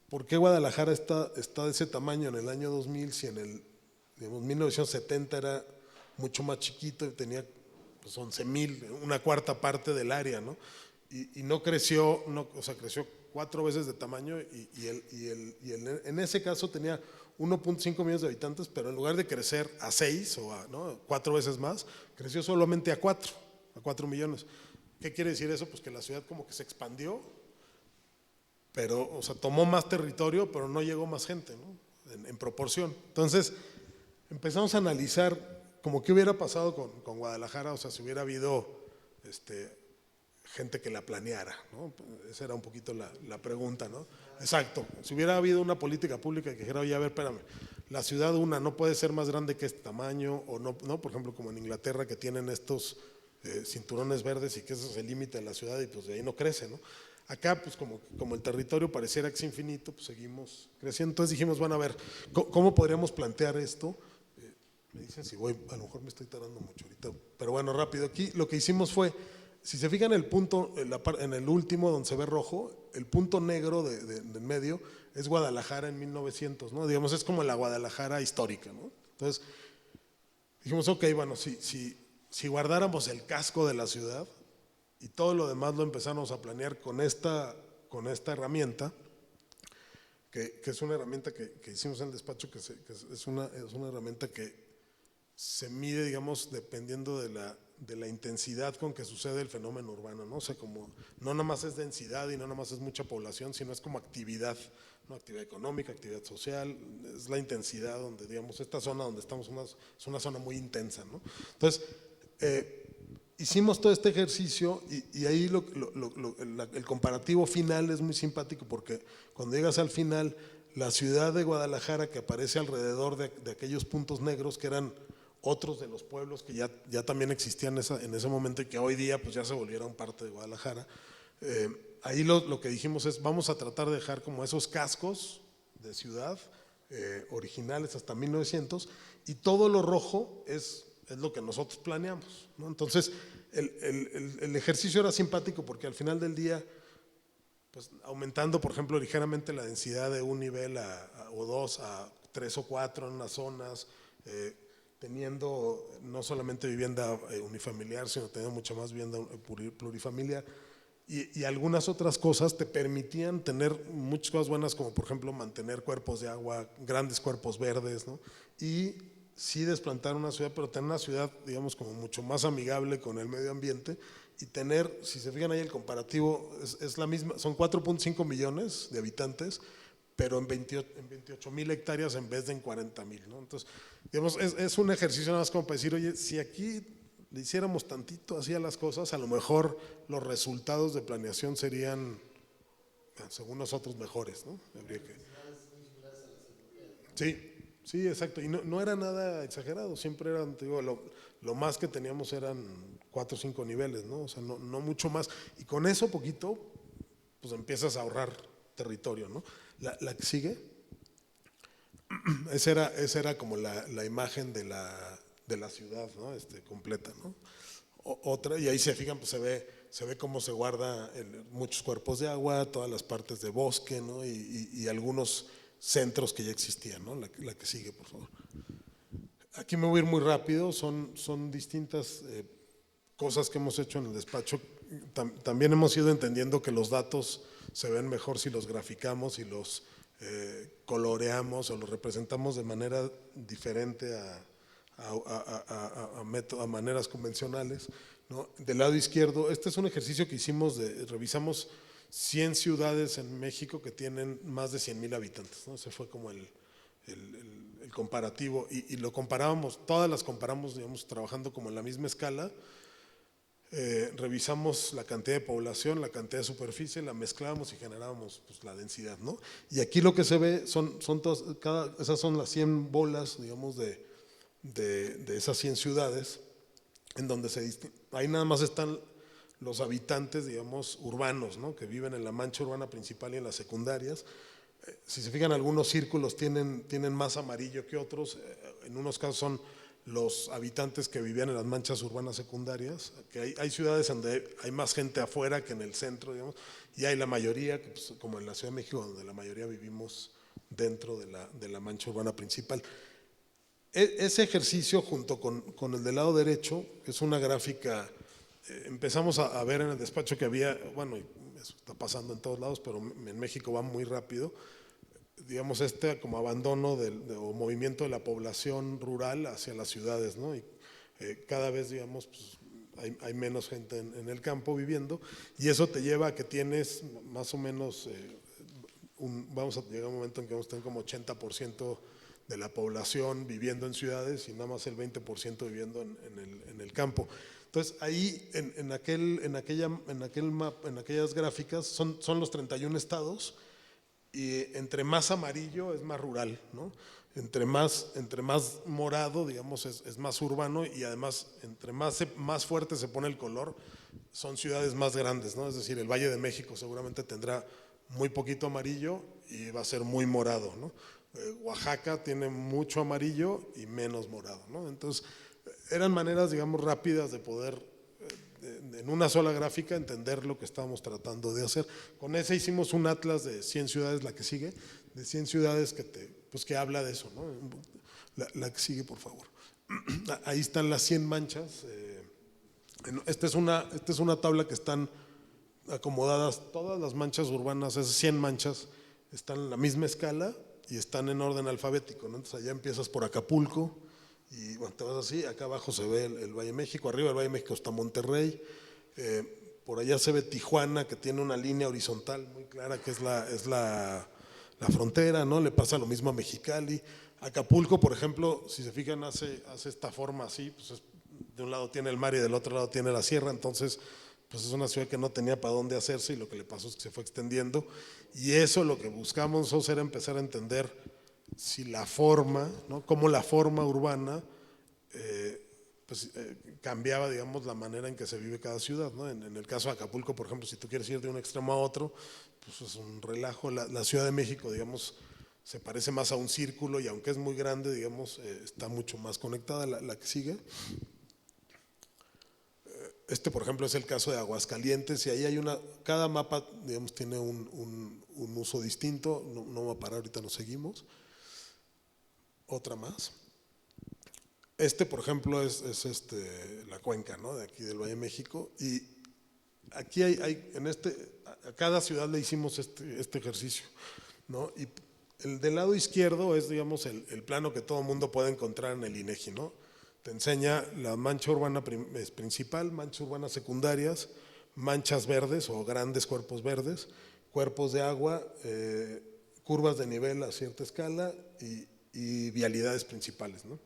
¿por qué Guadalajara está de ese tamaño en el año 2000 si en el, digamos, 1970 era mucho más chiquito y tenía pues 11,000, una cuarta parte del área, ¿no? Y no creció, o sea, creció 4 veces de tamaño y en ese caso tenía 1.5 millones de habitantes, pero en lugar de crecer a 6 o a, ¿no? 4 veces más, creció solamente a 4 millones. ¿Qué quiere decir eso? Pues que la ciudad como que se expandió, pero, o sea, tomó más territorio, pero no llegó más gente, ¿no? En proporción. Entonces, empezamos a analizar como qué hubiera pasado con Guadalajara, o sea, si hubiera habido gente que la planeara, ¿no? Esa era un poquito la pregunta, ¿no? Exacto, si hubiera habido una política pública que dijera, oye, a ver, espérame, la ciudad no puede ser más grande que este tamaño, o no, por ejemplo, como en Inglaterra que tienen estos cinturones verdes y que ese es el límite de la ciudad y pues de ahí no crece, ¿no? Acá, pues como el territorio pareciera que es infinito, pues seguimos creciendo. Entonces dijimos, bueno, a ver, ¿cómo podríamos plantear esto? Me dicen si voy, a lo mejor me estoy tardando mucho ahorita, pero bueno, rápido. Aquí lo que hicimos fue, si se fijan el punto, en el último donde se ve rojo, el punto negro del medio es Guadalajara en 1900, ¿no? Digamos, es como la Guadalajara histórica, ¿no? Entonces, dijimos, ok, bueno, si guardáramos el casco de la ciudad y todo lo demás lo empezamos a planear con esta herramienta, que es una herramienta que hicimos en el despacho, que es una herramienta que se mide, digamos, dependiendo de la intensidad con que sucede el fenómeno urbano, ¿no? O sea, como no nada más es densidad y no nada más es mucha población, sino es como actividad, ¿no? Actividad económica, actividad social, es la intensidad donde, digamos, esta zona donde estamos es una zona muy intensa, ¿no? Entonces, hicimos todo este ejercicio y ahí el comparativo final es muy simpático porque cuando llegas al final, la ciudad de Guadalajara que aparece alrededor de aquellos puntos negros que eran otros de los pueblos que ya también existían en ese momento y que hoy día pues ya se volvieron parte de Guadalajara. Ahí lo que dijimos es vamos a tratar de dejar como esos cascos de ciudad originales hasta 1900 y todo lo rojo es lo que nosotros planeamos, ¿no? Entonces el ejercicio era simpático porque al final del día pues aumentando por ejemplo ligeramente la densidad de un nivel o dos a 3 o 4 en unas zonas, teniendo no solamente vivienda unifamiliar, sino teniendo mucha más vivienda plurifamiliar y algunas otras cosas te permitían tener muchas cosas buenas, como por ejemplo mantener cuerpos de agua, grandes cuerpos verdes, ¿no? Y sí desplantar una ciudad, pero tener una ciudad, digamos, como mucho más amigable con el medio ambiente y tener, si se fijan ahí el comparativo, es la misma, son 4.5 millones de habitantes, pero en 28,000 hectáreas en vez de en 40,000, ¿no? Entonces, digamos, es un ejercicio nada más como para decir, oye, si aquí le hiciéramos tantito así a las cosas, a lo mejor los resultados de planeación serían, según nosotros, mejores, ¿no? Habría que… Sí, exacto, y no era nada exagerado, siempre eran, te digo, lo más que teníamos eran 4 o 5 niveles, ¿no? O sea, no mucho más, y con eso poquito, pues empiezas a ahorrar territorio, ¿no? La que sigue, esa era como la imagen de la ciudad, ¿no? Completa, ¿no? Otra, y ahí se fijan, pues se ve cómo se guarda muchos cuerpos de agua, todas las partes de bosque, ¿no? Y algunos centros que ya existían, ¿no? La que sigue, por favor. Aquí me voy a ir muy rápido, son distintas cosas que hemos hecho en el despacho. También hemos ido entendiendo que los datos se ven mejor si los graficamos y los coloreamos o los representamos de manera diferente a maneras convencionales, ¿no? Del lado izquierdo, este es un ejercicio que hicimos, revisamos 100 ciudades en México que tienen más de 100,000 habitantes, ¿no? Ese fue como el el comparativo y lo comparábamos, todas las comparamos, digamos, trabajando como en la misma escala. Revisamos la cantidad de población, la cantidad de superficie, la mezclábamos y generábamos pues, la densidad, ¿no? Y aquí lo que se ve son todas, esas son las 100 bolas, digamos, de esas 100 ciudades, en donde ahí nada más están los habitantes, digamos, urbanos, ¿no? Que viven en la mancha urbana principal y en las secundarias. Si se fijan, algunos círculos tienen más amarillo que otros, en unos casos son los habitantes que vivían en las manchas urbanas secundarias, que hay ciudades donde hay más gente afuera que en el centro, digamos, y hay la mayoría, pues, como en la Ciudad de México, donde la mayoría vivimos dentro de la mancha urbana principal. Ese ejercicio junto con el del lado derecho, que es una gráfica, empezamos a ver en el despacho que había, bueno, eso está pasando en todos lados, pero en México va muy rápido, digamos, como abandono o movimiento de la población rural hacia las ciudades, ¿no? Y cada vez, digamos, pues, hay menos gente en el campo viviendo, y eso te lleva a que tienes más o menos, vamos a llegar a un momento en que vamos a tener como 80% de la población viviendo en ciudades y nada más el 20% viviendo en el campo. Entonces ahí en aquellas gráficas son los 31 estados, y entre más amarillo es más rural, ¿no? Entre más morado, digamos, es más urbano, y además entre más fuerte se pone el color, son ciudades más grandes, ¿no? Es decir, el Valle de México seguramente tendrá muy poquito amarillo y va a ser muy morado, ¿no? Oaxaca tiene mucho amarillo y menos morado, ¿no? Entonces eran maneras, digamos, rápidas de poder en una sola gráfica entender lo que estábamos tratando de hacer. Con ese hicimos un atlas de 100 ciudades, la que sigue, de 100 ciudades que habla de eso, ¿no? La que sigue, por favor. Ahí están las 100 manchas. Esta es una tabla que están acomodadas, todas las manchas urbanas, esas 100 manchas, están en la misma escala y están en orden alfabético, ¿no? Entonces allá empiezas por Acapulco, y bueno, te vas así, acá abajo se ve el Valle de México, arriba del Valle de México está Monterrey, por allá se ve Tijuana, que tiene una línea horizontal muy clara, que es la frontera, ¿no? Le pasa lo mismo a Mexicali. Acapulco, por ejemplo, si se fijan, hace esta forma así, pues de un lado tiene el mar y del otro lado tiene la sierra, entonces pues es una ciudad que no tenía para dónde hacerse, y lo que le pasó es que se fue extendiendo, y eso lo que buscamos nosotros era empezar a entender si la forma, ¿no? Cómo la forma urbana cambiaba, digamos, la manera en que se vive cada ciudad, ¿no? En el caso de Acapulco, por ejemplo, si tú quieres ir de un extremo a otro, pues es un relajo. La Ciudad de México, digamos, se parece más a un círculo, y aunque es muy grande, digamos, está mucho más conectada. La que sigue. Por ejemplo, es el caso de Aguascalientes, y ahí cada mapa, digamos, tiene un uso distinto. No va a parar, ahorita nos seguimos. Otra más. Por ejemplo, es la cuenca, ¿no? De aquí del Valle de México, y aquí a cada ciudad le hicimos este ejercicio, ¿no? Y el del lado izquierdo es, digamos, el plano que todo el mundo puede encontrar en el INEGI, ¿no? Te enseña la mancha urbana principal, manchas urbanas secundarias, manchas verdes o grandes cuerpos verdes, cuerpos de agua, curvas de nivel a cierta escala y vialidades principales, ¿no?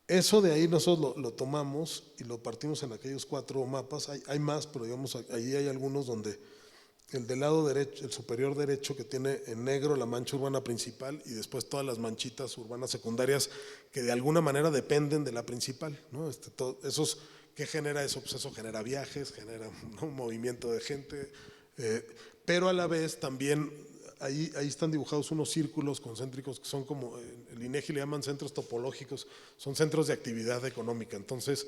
Eso de ahí nosotros lo tomamos y lo partimos en aquellos 4 mapas. Hay más, pero digamos, ahí hay algunos donde el del lado derecho, el superior derecho, que tiene en negro la mancha urbana principal, y después todas las manchitas urbanas secundarias que de alguna manera dependen de la principal, ¿no? ¿Qué genera eso? Pues eso genera viajes, genera, ¿no?, un movimiento de gente, pero a la vez también ahí están dibujados unos círculos concéntricos que son como, el INEGI le llaman centros topológicos, son centros de actividad económica. Entonces,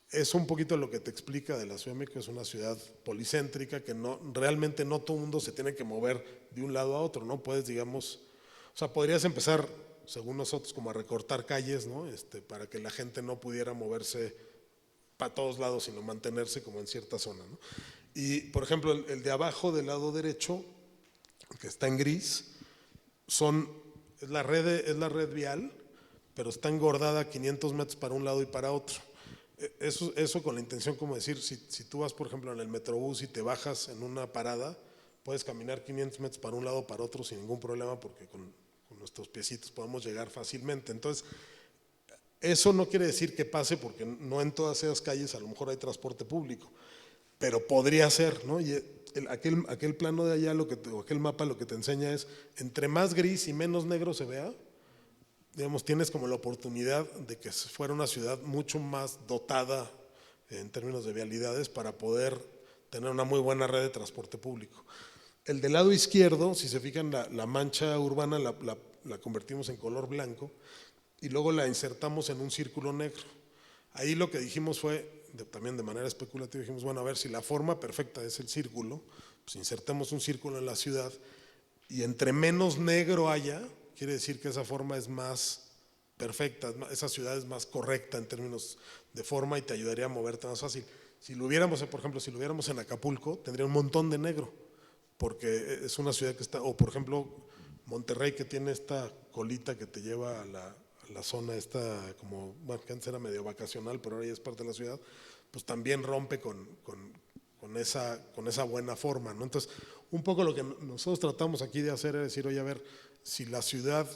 es un poquito lo que te explica de la Ciudad de México. Es una ciudad policéntrica que realmente no todo el mundo se tiene que mover de un lado a otro, ¿no? Puedes, digamos, o sea, podrías empezar, según nosotros, como a recortar calles, ¿no? Para que la gente no pudiera moverse para todos lados, sino mantenerse como en cierta zona, ¿no? Y, por ejemplo, el de abajo del lado derecho, que está en gris, es la red vial, pero está engordada 500 metros para un lado y para otro. Eso con la intención, como decir, si tú vas, por ejemplo, en el Metrobús y te bajas en una parada, puedes caminar 500 metros para un lado o para otro sin ningún problema, porque con nuestros piecitos podamos llegar fácilmente. Entonces, eso no quiere decir que pase, porque no en todas esas calles a lo mejor hay transporte público, pero podría ser, ¿no? Y aquel plano de allá, o aquel mapa lo que te enseña es, entre más gris y menos negro se vea, digamos, tienes como la oportunidad de que fuera una ciudad mucho más dotada en términos de vialidades para poder tener una muy buena red de transporte público. El del lado izquierdo, si se fijan, la mancha urbana la convertimos en color blanco y luego la insertamos en un círculo negro. Ahí lo que dijimos fue, también de manera especulativa, dijimos, bueno, a ver, si la forma perfecta es el círculo, pues insertemos un círculo en la ciudad y entre menos negro haya, quiere decir que esa forma es más perfecta, esa ciudad es más correcta en términos de forma y te ayudaría a moverte más fácil. Si lo hubiéramos, por ejemplo, si lo hubiéramos en Acapulco, tendría un montón de negro, porque es una ciudad que está, o por ejemplo, Monterrey, que tiene esta colita que te lleva a la zona esta, como, bueno, que antes era medio vacacional, pero ahora ya es parte de la ciudad, pues también rompe con esa buena forma, ¿no? Entonces, un poco lo que nosotros tratamos aquí de hacer es decir, oye, a ver, si la ciudad,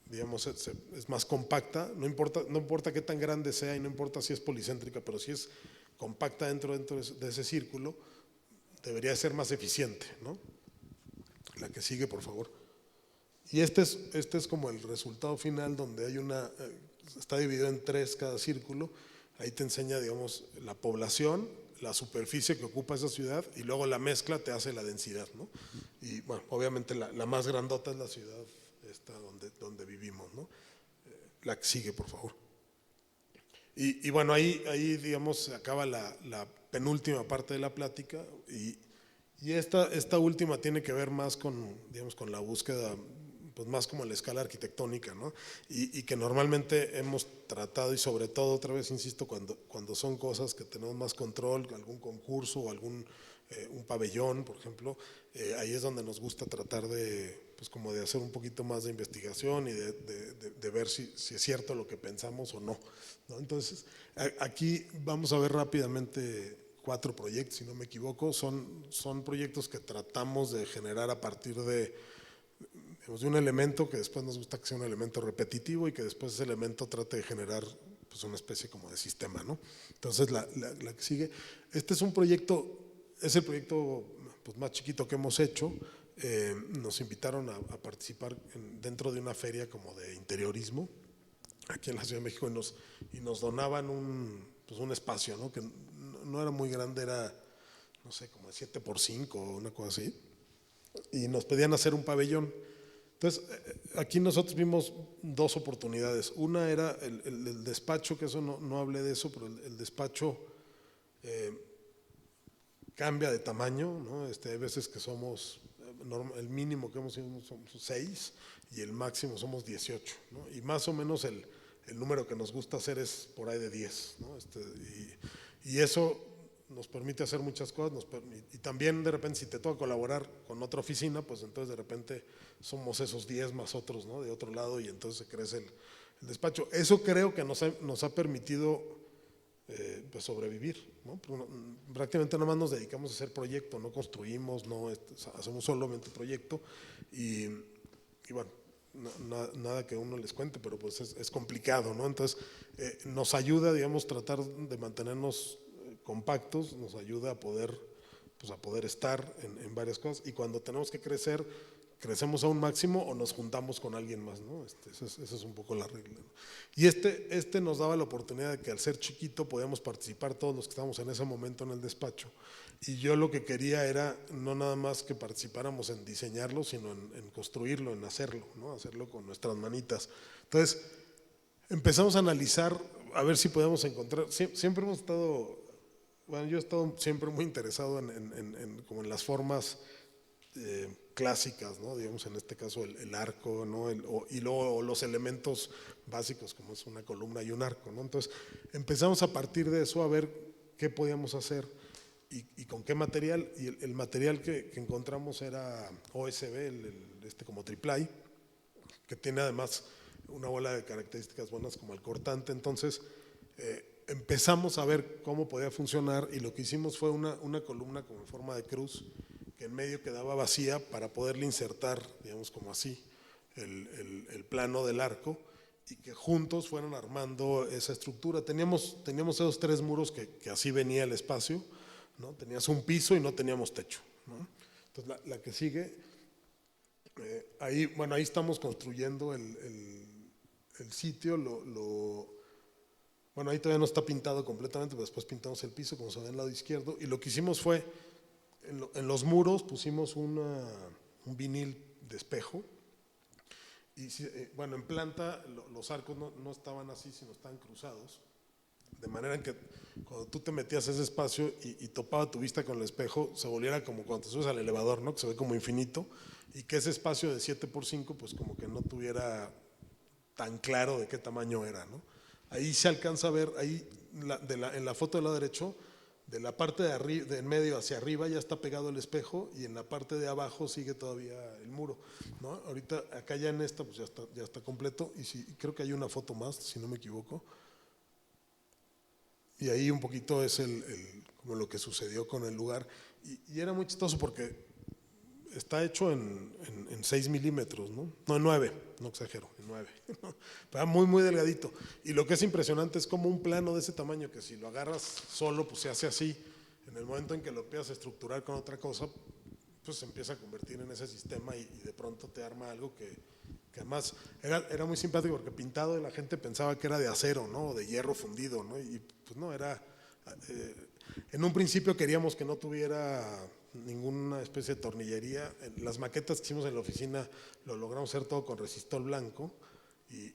digamos, es más compacta, no importa qué tan grande sea y no importa si es policéntrica, pero si es compacta dentro de ese círculo, debería ser más eficiente, ¿no? La que sigue, por favor. Y este es como el resultado final, donde hay está dividido en 3 cada círculo. Ahí te enseña, digamos, la población, la superficie que ocupa esa ciudad y luego la mezcla te hace la densidad, ¿no? Y bueno, obviamente la más grandota es la ciudad esta donde vivimos, ¿no? La que sigue, por favor. Y bueno, ahí digamos se acaba la penúltima parte de la plática y esta última tiene que ver más digamos, con la búsqueda, pues más como en la escala arquitectónica, ¿no? Y que normalmente hemos tratado, y sobre todo, otra vez insisto, cuando son cosas que tenemos más control, algún concurso o un pabellón, por ejemplo, ahí es donde nos gusta tratar pues como de hacer un poquito más de investigación y de ver si es cierto lo que pensamos o no, ¿no? Entonces, aquí vamos a ver rápidamente 4 proyectos, si no me equivoco, son proyectos que tratamos de generar a partir de un elemento que después nos gusta que sea un elemento repetitivo y que después ese elemento trate de generar pues una especie como de sistema, ¿no? Entonces la que sigue, este es el proyecto pues más chiquito que hemos hecho. Nos invitaron a participar dentro de una feria como de interiorismo aquí en la Ciudad de México y nos donaban un espacio, ¿no? Que no era muy grande, era no sé, como de 7x5 o una cosa así, y nos pedían hacer un pabellón. Entonces, aquí nosotros vimos 2 oportunidades. Una era el despacho, que eso no hablé de eso, pero el despacho cambia de tamaño, ¿no? Hay veces que el mínimo que hemos sido somos 6 y el máximo somos 18, ¿no? Y más o menos el número que nos gusta hacer es por ahí de 10, ¿no? Y eso nos permite hacer muchas cosas, y también de repente si te toca colaborar con otra oficina, pues entonces de repente somos esos 10 más otros, ¿no? De otro lado, y entonces se crece el despacho. Eso creo que nos ha permitido pues sobrevivir, ¿no? Prácticamente nada más nos dedicamos a hacer proyecto, no construimos, no hacemos solamente proyecto y bueno, nada que uno les cuente, pero pues es complicado, ¿no? Entonces nos ayuda, digamos, tratar de mantenernos compactos, nos ayuda a poder estar en varias cosas, y cuando tenemos que crecer, crecemos a un máximo o nos juntamos con alguien más, ¿no? Esa es un poco la regla, ¿no? Y este nos daba la oportunidad de que al ser chiquito podíamos participar todos los que estábamos en ese momento en el despacho, y yo lo que quería era no nada más que participáramos en diseñarlo, sino en construirlo, en hacerlo, ¿no? Hacerlo con nuestras manitas. Entonces empezamos a analizar a ver si podemos encontrar, siempre hemos estado, bueno, yo he estado siempre muy interesado como en las formas clásicas, ¿no? Digamos, en este caso el arco, ¿no? Y luego los elementos básicos como es una columna y un arco, ¿no? Entonces empezamos a partir de eso a ver qué podíamos hacer y con qué material, y el material que encontramos era OSB, como triplay, que tiene además una bola de características buenas como el cortante. Entonces empezamos a ver cómo podía funcionar, y lo que hicimos fue una columna como en forma de cruz, que en medio quedaba vacía para poderle insertar, digamos, como así, el plano del arco y que juntos fueran armando esa estructura. Teníamos esos 3 muros que así venía el espacio, ¿no? Tenías un piso y no teníamos techo, ¿no? Entonces la que sigue, ahí estamos construyendo el sitio, bueno, ahí todavía no está pintado completamente, pero después pintamos el piso, como se ve en el lado izquierdo, y lo que hicimos fue, en los muros pusimos un vinil de espejo, y bueno, en planta los arcos no estaban así, sino estaban cruzados, de manera en que cuando tú te metías a ese espacio y topaba tu vista con el espejo, se volviera como cuando te subes al elevador, ¿no? Que se ve como infinito, y que ese espacio de 7x5 pues como que no tuviera tan claro de qué tamaño era, ¿no? Ahí se alcanza a ver, ahí en la foto del lado derecho, de la parte de arriba, de en medio hacia arriba ya está pegado el espejo y en la parte de abajo sigue todavía el muro, ¿no? Ahorita acá ya en esta pues ya está completo y creo que hay una foto más, si no me equivoco. Y ahí un poquito es como lo que sucedió con el lugar y era muy chistoso porque está hecho en 6 milímetros, ¿no? No, en 9, no exagero, en 9. Pero muy, muy delgadito. Y lo que es impresionante es como un plano de ese tamaño, que si lo agarras solo, pues se hace así. En el momento en que lo empiezas a estructurar con otra cosa, pues se empieza a convertir en ese sistema y de pronto te arma algo que además era muy simpático porque pintado la gente pensaba que era de acero, ¿no? O de hierro fundido, ¿no? Y pues no, era… en un principio queríamos que no tuviera ninguna especie de tornillería. Las maquetas que hicimos en la oficina lo logramos hacer todo con resistol blanco y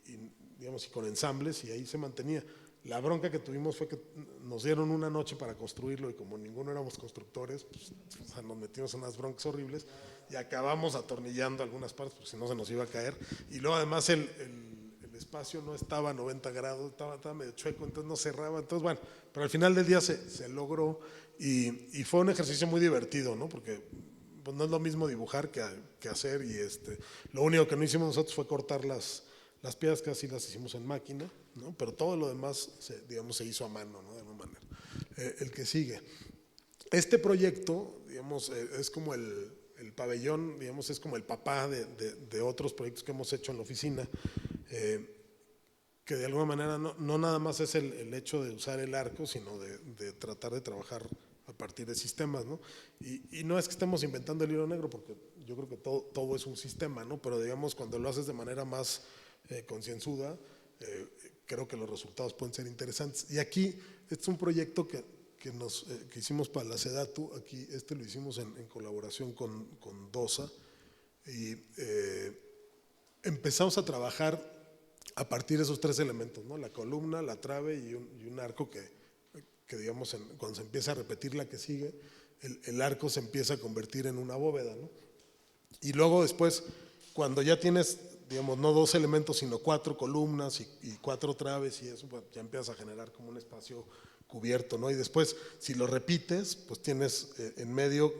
con ensambles y ahí se mantenía. La bronca que tuvimos fue que nos dieron una noche para construirlo y como ninguno éramos constructores, pues, o sea, nos metimos en unas broncas horribles y acabamos atornillando algunas partes porque si no se nos iba a caer. Y luego además el espacio no estaba a 90 grados, estaba medio chueco, entonces no cerraba. Entonces bueno, pero al final del día se logró y fue un ejercicio muy divertido, ¿no? Porque pues, no es lo mismo dibujar que hacer y lo único que no hicimos nosotros fue cortar las piedras, que así las hicimos en máquina, ¿no? Pero todo lo demás se hizo a mano, ¿no? De alguna manera. El que sigue. Este proyecto, digamos, es como el pabellón, digamos, es como el papá de otros proyectos que hemos hecho en la oficina, que de alguna manera no nada más es el hecho de usar el arco, sino de tratar de trabajar a partir de sistemas, ¿no? Y no es que estemos inventando el hilo negro, porque yo creo que todo es un sistema, ¿no? Pero digamos, cuando lo haces de manera más concienzuda, creo que los resultados pueden ser interesantes. Y aquí, este es un proyecto que hicimos para la SEDATU, aquí lo hicimos en colaboración con DOSA, y empezamos a trabajar a partir de esos 3 elementos, ¿no? La columna, la trave y un arco que digamos, cuando se empieza a repetir la que sigue, el arco se empieza a convertir en una bóveda, ¿no? Y luego después, cuando ya tienes, digamos, no 2 elementos, sino 4 columnas y 4 traves y eso, pues ya empiezas a generar como un espacio cubierto, ¿no? Y después, si lo repites, pues tienes en medio,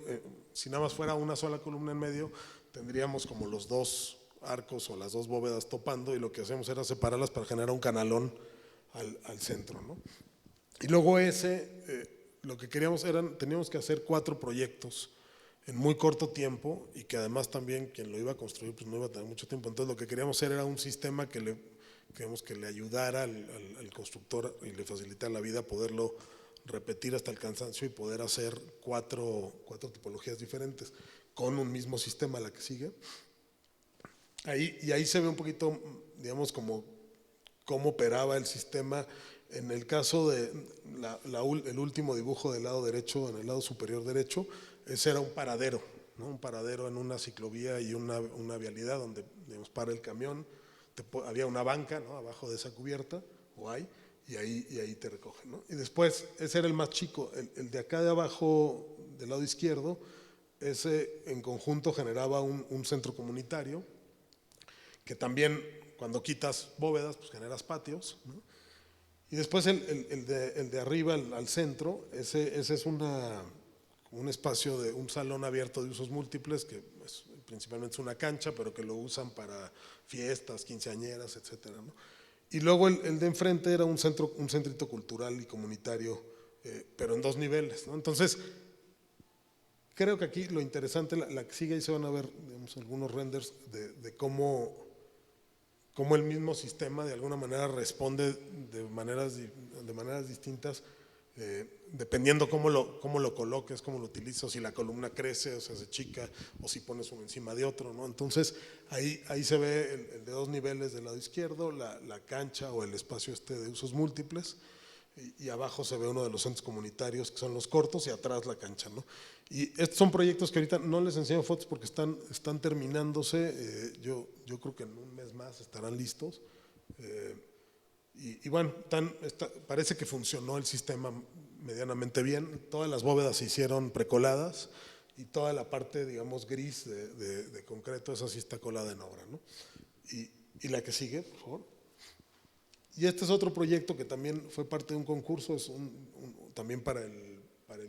si nada más fuera una sola columna en medio, tendríamos como los 2 arcos o las 2 bóvedas topando y lo que hacemos era separarlas para generar un canalón al centro, ¿no? Y luego lo que queríamos teníamos que hacer 4 proyectos en muy corto tiempo y que además también quien lo iba a construir pues no iba a tener mucho tiempo. Entonces lo que queríamos hacer era un sistema que le ayudara al constructor y le facilitara la vida a poderlo repetir hasta el cansancio y poder hacer 4 tipologías diferentes con un mismo sistema, la que sigue. Ahí se ve un poquito, digamos, cómo operaba el sistema. En el caso de el último dibujo del lado derecho, en el lado superior derecho, ese era un paradero, ¿no? Un paradero en una ciclovía y una vialidad donde, digamos, para el camión, había una banca, ¿no? Abajo de esa cubierta, y ahí te recogen, ¿no? Y después, ese era el más chico, el de acá de abajo, del lado izquierdo, ese en conjunto generaba un centro comunitario, que también cuando quitas bóvedas, pues generas patios, ¿no? Y después el de arriba, al centro, ese es un espacio de un salón abierto de usos múltiples, que principalmente es una cancha, pero que lo usan para fiestas, quinceañeras, etcétera, ¿no? Y luego el de enfrente era un centrito cultural y comunitario, pero en 2 niveles, ¿no? Entonces, creo que aquí lo interesante, la que sigue, ahí se van a ver, digamos, algunos renders de cómo cómo el mismo sistema de alguna manera responde de maneras distintas, dependiendo cómo lo coloques, cómo lo utilizas, o si la columna crece o se hace chica, o si pones uno encima de otro, ¿no? Entonces ahí se ve el de 2 niveles del lado izquierdo, la cancha o el espacio de usos múltiples, y abajo se ve uno de los centros comunitarios que son los cortos, y atrás la cancha, ¿no? Y estos son proyectos que ahorita no les enseño fotos porque están terminándose. Yo creo que en un mes más estarán listos. Y bueno, parece que funcionó el sistema medianamente bien. Todas las bóvedas se hicieron precoladas y toda la parte, digamos, gris de concreto, esa sí está colada en obra, ¿no? Y la que sigue, por favor. Y este es otro proyecto que también fue parte de un concurso, es también para el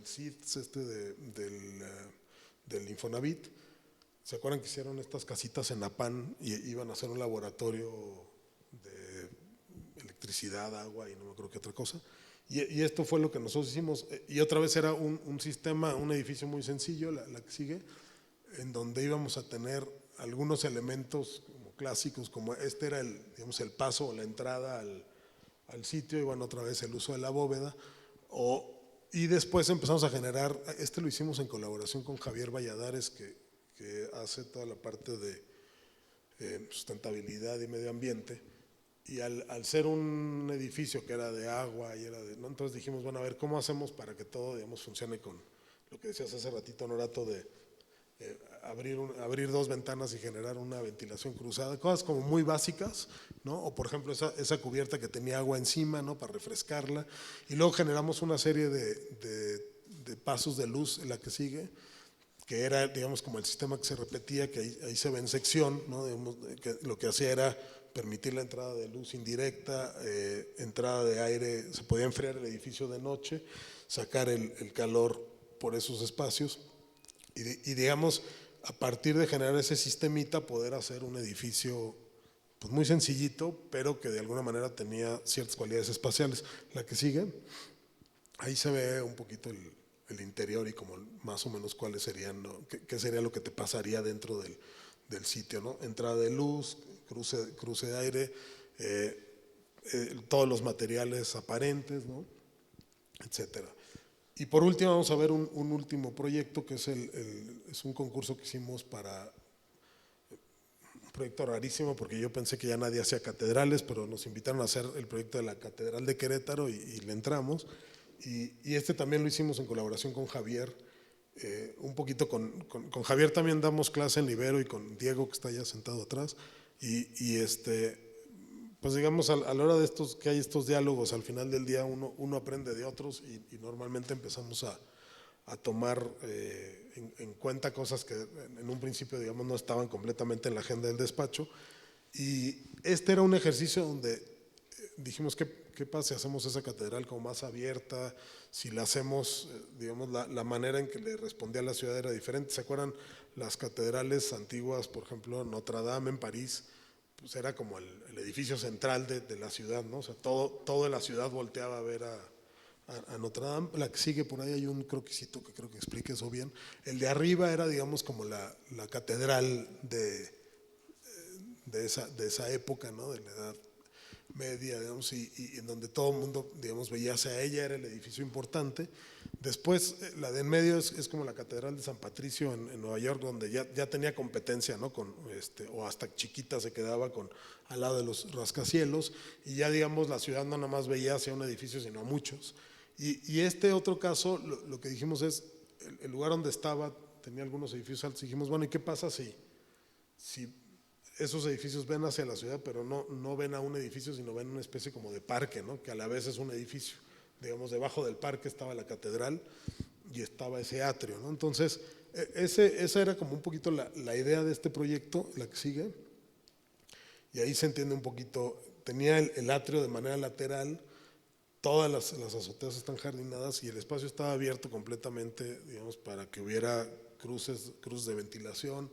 CIDS del Infonavit. ¿Se acuerdan que hicieron estas casitas en Apán y iban a hacer un laboratorio de electricidad, agua y no me acuerdo qué otra cosa? Y esto fue lo que nosotros hicimos. Y otra vez era un sistema, un edificio muy sencillo, la que sigue, en donde íbamos a tener algunos elementos como clásicos, como este era digamos, el paso o la entrada al sitio, y bueno, otra vez el uso de la bóveda. Y después empezamos a generar, lo hicimos en colaboración con Javier Valladares, que hace toda la parte de sustentabilidad y medio ambiente, y al ser un edificio que era de agua y ¿no? Entonces dijimos, bueno, a ver, ¿cómo hacemos para que todo, digamos, funcione con lo que decías hace ratito, Norato, de abrir 2 ventanas y generar una ventilación cruzada, cosas como muy básicas, ¿no? O por ejemplo esa cubierta que tenía agua encima, ¿no? Para refrescarla, y luego generamos una serie de pasos de luz en la que sigue, que era, digamos, como el sistema que se repetía, que ahí se ve en sección, ¿no? Digamos, que lo que hacía era permitir la entrada de luz indirecta, entrada de aire, se podía enfriar el edificio de noche, sacar el calor por esos espacios, y digamos, a partir de generar ese sistemita, poder hacer un edificio pues muy sencillito, pero que de alguna manera tenía ciertas cualidades espaciales. La que sigue, ahí se ve un poquito el interior y como más o menos cuáles serían, ¿no? qué sería lo que te pasaría dentro del sitio, ¿no? Entrada de luz, cruce de aire, todos los materiales aparentes, ¿no? Etcétera. Y por último vamos a ver un último proyecto que es un concurso que hicimos para un proyecto rarísimo, porque yo pensé que ya nadie hacía catedrales, pero nos invitaron a hacer el proyecto de la Catedral de Querétaro y le entramos. Y este también lo hicimos en colaboración con Javier, un poquito con Javier también damos clase en Libero, y con Diego, que está allá sentado atrás, pues digamos, a la hora de que hay estos diálogos, al final del día uno aprende de otros, y normalmente empezamos a tomar en cuenta cosas que en un principio, digamos, no estaban completamente en la agenda del despacho. Y este era un ejercicio donde dijimos, ¿qué pasa si hacemos esa catedral como más abierta? Si la hacemos, digamos, la manera en que le respondía a la ciudad era diferente. ¿Se acuerdan las catedrales antiguas, por ejemplo, Notre Dame en París? Pues era como el edificio central de la ciudad, ¿no? O sea, toda la ciudad volteaba a ver a Notre Dame. La que sigue por ahí hay un croquisito que creo que explica eso bien. El de arriba era, digamos, como la catedral de esa época, ¿no? De la Edad Media, digamos, y en donde todo el mundo, digamos, veía hacia ella, era el edificio importante. Después, la de en medio es como la Catedral de San Patricio en Nueva York, donde ya tenía competencia, ¿no? O hasta chiquita se quedaba al lado de los rascacielos, y ya, digamos, la ciudad no nada más veía hacia un edificio, sino a muchos. Y este otro caso, lo que dijimos es, el lugar donde estaba tenía algunos edificios altos, y dijimos, bueno, ¿y qué pasa si esos edificios ven hacia la ciudad, pero no ven a un edificio, sino ven una especie como de parque, ¿no? Que a la vez es un edificio? Digamos, debajo del parque estaba la catedral y estaba ese atrio, ¿no? Entonces, esa era como un poquito la idea de este proyecto, la que sigue, y ahí se entiende un poquito. Tenía el atrio de manera lateral, todas las azoteas están jardinadas, y el espacio estaba abierto completamente, digamos, para que hubiera cruces de ventilación.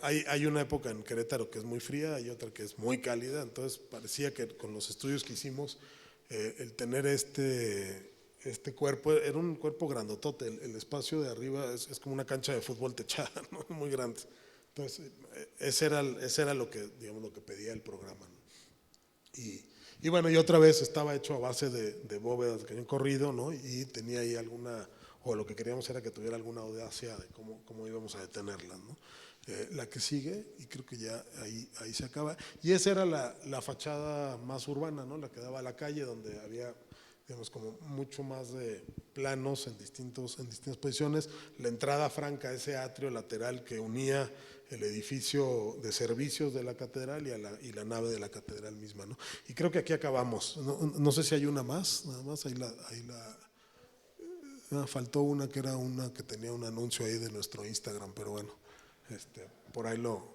Hay una época en Querétaro que es muy fría, hay otra que es muy cálida, entonces parecía que con los estudios que hicimos, el tener este cuerpo, era un cuerpo grandotote, el espacio de arriba es como una cancha de fútbol techada, ¿no? Muy grande. Entonces, ese era lo que, digamos, lo que pedía el programa, ¿no? Y bueno, y otra vez estaba hecho a base de bóvedas que habían corrido, ¿no? Y tenía ahí alguna, o lo que queríamos era que tuviera alguna audacia de cómo íbamos a detenerla, ¿no? La que sigue, y creo que ya ahí se acaba, y esa era la fachada más urbana, ¿no? La que daba a la calle, donde había, digamos, como mucho más de planos en distintas posiciones, la entrada franca, ese atrio lateral que unía el edificio de servicios de la catedral y la nave de la catedral misma, ¿no? Y creo que aquí acabamos. No sé si hay una más, nada más, faltó una que era una que tenía un anuncio ahí de nuestro Instagram, pero bueno, por ahí lo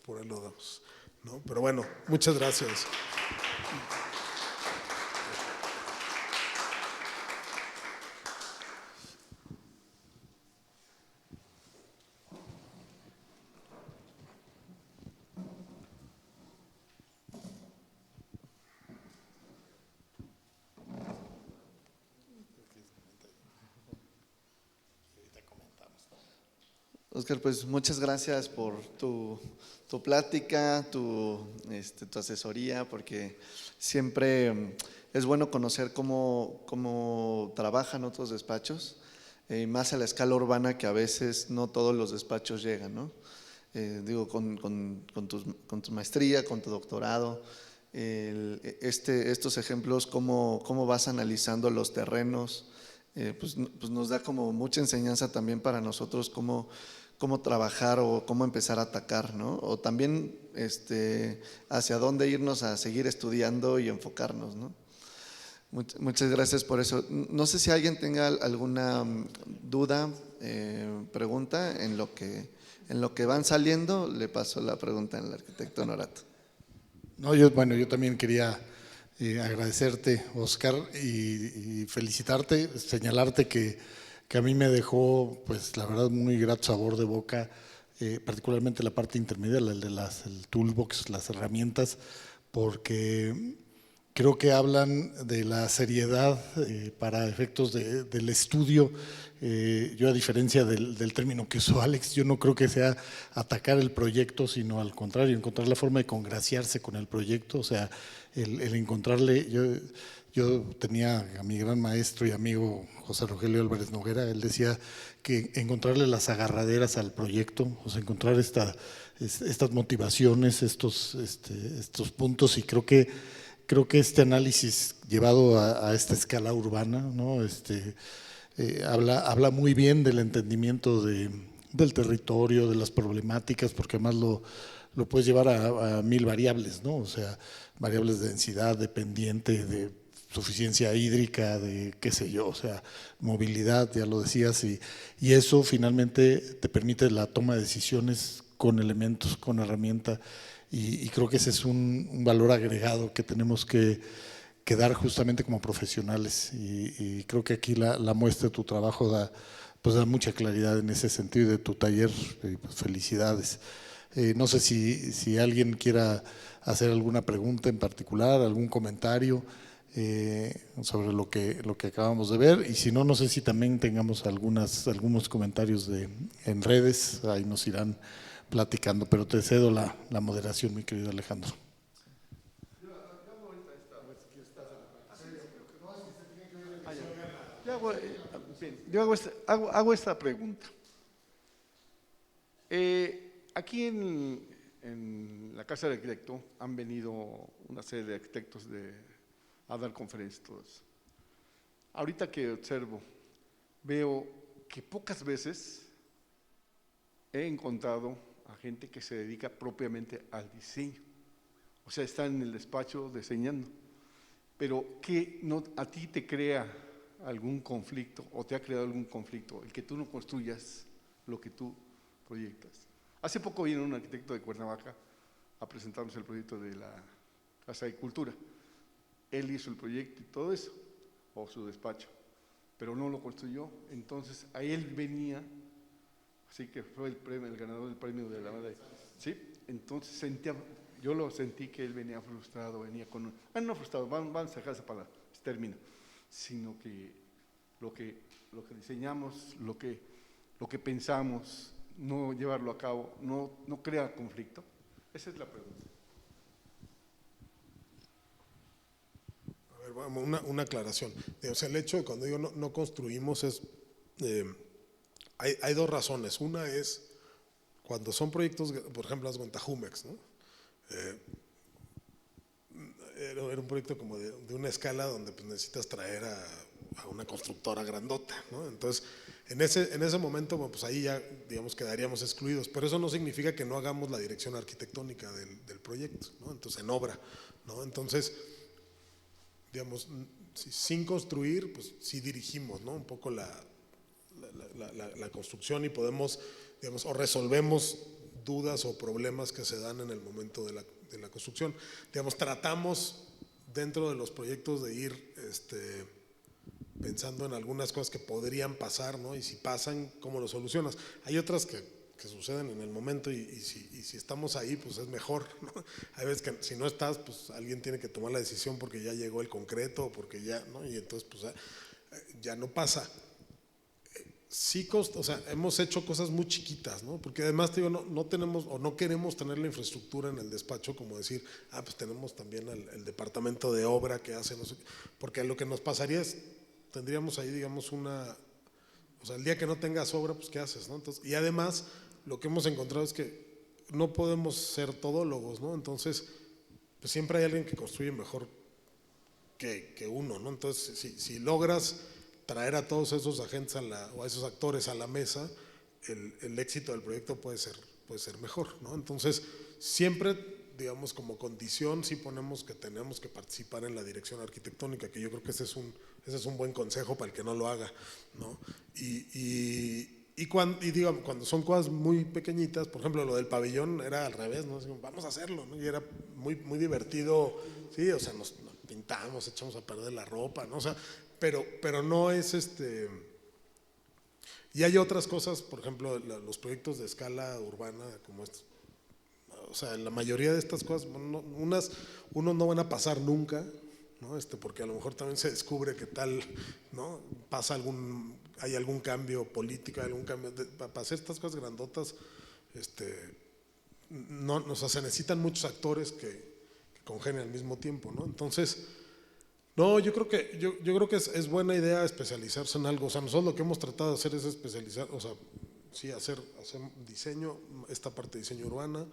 damos, ¿no? Pero bueno, muchas gracias. Óscar, pues muchas gracias por tu plática, tu asesoría, porque siempre es bueno conocer cómo trabajan otros despachos, más a la escala urbana, que a veces no todos los despachos llegan, ¿no? Digo, con tu maestría, con tu doctorado, estos ejemplos, cómo vas analizando los terrenos, pues nos da como mucha enseñanza también para nosotros cómo trabajar o cómo empezar a atacar, ¿no? O también hacia dónde irnos a seguir estudiando y enfocarnos, ¿no? Muchas gracias por eso. No sé si alguien tenga alguna duda, pregunta en lo que van saliendo. Le paso la pregunta al arquitecto Honorato. No, yo también quería agradecerte, Óscar, y felicitarte, señalarte que a mí me dejó, pues la verdad, muy grato sabor de boca, particularmente la parte intermedia, el toolbox, las herramientas, porque creo que hablan de la seriedad para efectos del estudio. Yo, a diferencia del término que usó Alex, yo no creo que sea atacar el proyecto, sino al contrario, encontrar la forma de congraciarse con el proyecto, o sea, el encontrarle… Yo tenía a mi gran maestro y amigo José Rogelio Álvarez Noguera, él decía que encontrarle las agarraderas al proyecto, o sea, encontrar estas motivaciones, estos puntos, y creo que este análisis llevado a esta escala urbana, ¿no? Habla muy bien del entendimiento del territorio, de las problemáticas, porque además lo puedes llevar a 1000 variables, ¿no? O sea, variables de densidad, de pendiente, de suficiencia hídrica, de qué sé yo, o sea, movilidad, ya lo decías, y eso finalmente te permite la toma de decisiones con elementos, con herramienta, y creo que ese es un valor agregado que tenemos que dar justamente como profesionales, y creo que aquí la muestra de tu trabajo da mucha claridad en ese sentido, y de tu taller, pues felicidades. No sé si alguien quiera hacer alguna pregunta en particular, algún comentario sobre lo que acabamos de ver, y si no, no sé si también tengamos algunos comentarios en redes, ahí nos irán platicando, pero te cedo la moderación, mi querido Alejandro. Hago esta pregunta. Aquí en la Casa del Arquitecto han venido una serie de arquitectos a dar conferencias todos. Ahorita que observo, veo que pocas veces he encontrado a gente que se dedica propiamente al diseño. O sea, están en el despacho diseñando. Pero que a ti te crea algún conflicto o te ha creado algún conflicto el que tú no construyas lo que tú proyectas. Hace poco vino un arquitecto de Cuernavaca a presentarnos el proyecto de la Casa de Cultura. Él hizo el proyecto y todo eso, o su despacho, pero no lo construyó. Entonces a él venía, así que fue el ganador del premio de la medalla. ¿Sí? Entonces yo lo sentí que él venía frustrado, venía con no frustrado, vamos a dejar esa palabra, término, sino que lo que diseñamos, lo que pensamos, no llevarlo a cabo no crea conflicto? Esa es la pregunta. A ver, vamos, una aclaración. O sea, el hecho de cuando digo no construimos es, hay dos razones. Una es cuando son proyectos, por ejemplo, las Jumex, ¿no? Era un proyecto como de una escala donde pues necesitas traer a una constructora grandota, ¿no? Entonces, en ese momento, pues ahí ya, digamos, quedaríamos excluidos, pero eso no significa que no hagamos la dirección arquitectónica del proyecto, ¿no? Entonces, en obra, ¿no? Entonces, digamos, sin construir, pues sí dirigimos, ¿no? Un poco la construcción y podemos, digamos, o resolvemos dudas o problemas que se dan en el momento de la construcción. Digamos, tratamos dentro de los proyectos de ir pensando en algunas cosas que podrían pasar, ¿no? Y si pasan, ¿cómo lo solucionas? Hay otras que suceden en el momento y si estamos ahí, pues es mejor, ¿no? Hay veces que si no estás, pues alguien tiene que tomar la decisión porque ya llegó el concreto o porque ya, ¿no? Y entonces pues ya no pasa. Sí, o sea, hemos hecho cosas muy chiquitas, ¿no? Porque además, te digo, no tenemos o no queremos tener la infraestructura en el despacho como decir, pues tenemos también el departamento de obra que hace, no sé, porque lo que nos pasaría es, tendríamos ahí, digamos, o sea, el día que no tengas obra, pues ¿qué haces, no? Entonces, y además, lo que hemos encontrado es que no podemos ser todólogos, ¿no? Entonces, pues siempre hay alguien que construye mejor que uno, ¿no? Entonces, si logras traer a todos esos agentes o a esos actores a la mesa, el éxito del proyecto puede ser mejor, ¿no? Entonces, siempre, digamos, como condición, sí ponemos que tenemos que participar en la dirección arquitectónica, que yo creo que ese es un buen consejo para el que no lo haga, ¿no? Y digo, cuando son cosas muy pequeñitas, por ejemplo, lo del pabellón era al revés, ¿no? Vamos a hacerlo, ¿no? Y era muy, muy divertido, sí, o sea, nos pintamos, echamos a perder la ropa, ¿no? O sea, pero no es y hay otras cosas, por ejemplo, los proyectos de escala urbana como estos. O sea, la mayoría de estas cosas, unos no van a pasar nunca, ¿no? Porque a lo mejor también se descubre que tal, ¿no? Hay algún cambio político, hay algún cambio. Para hacer estas cosas grandotas, no, o sea, se necesitan muchos actores que congenen al mismo tiempo, ¿no? Entonces, no, yo creo que es buena idea especializarse en algo. O sea, nosotros lo que hemos tratado de hacer es especializar, o sea, sí, hacer diseño, esta parte de diseño urbana,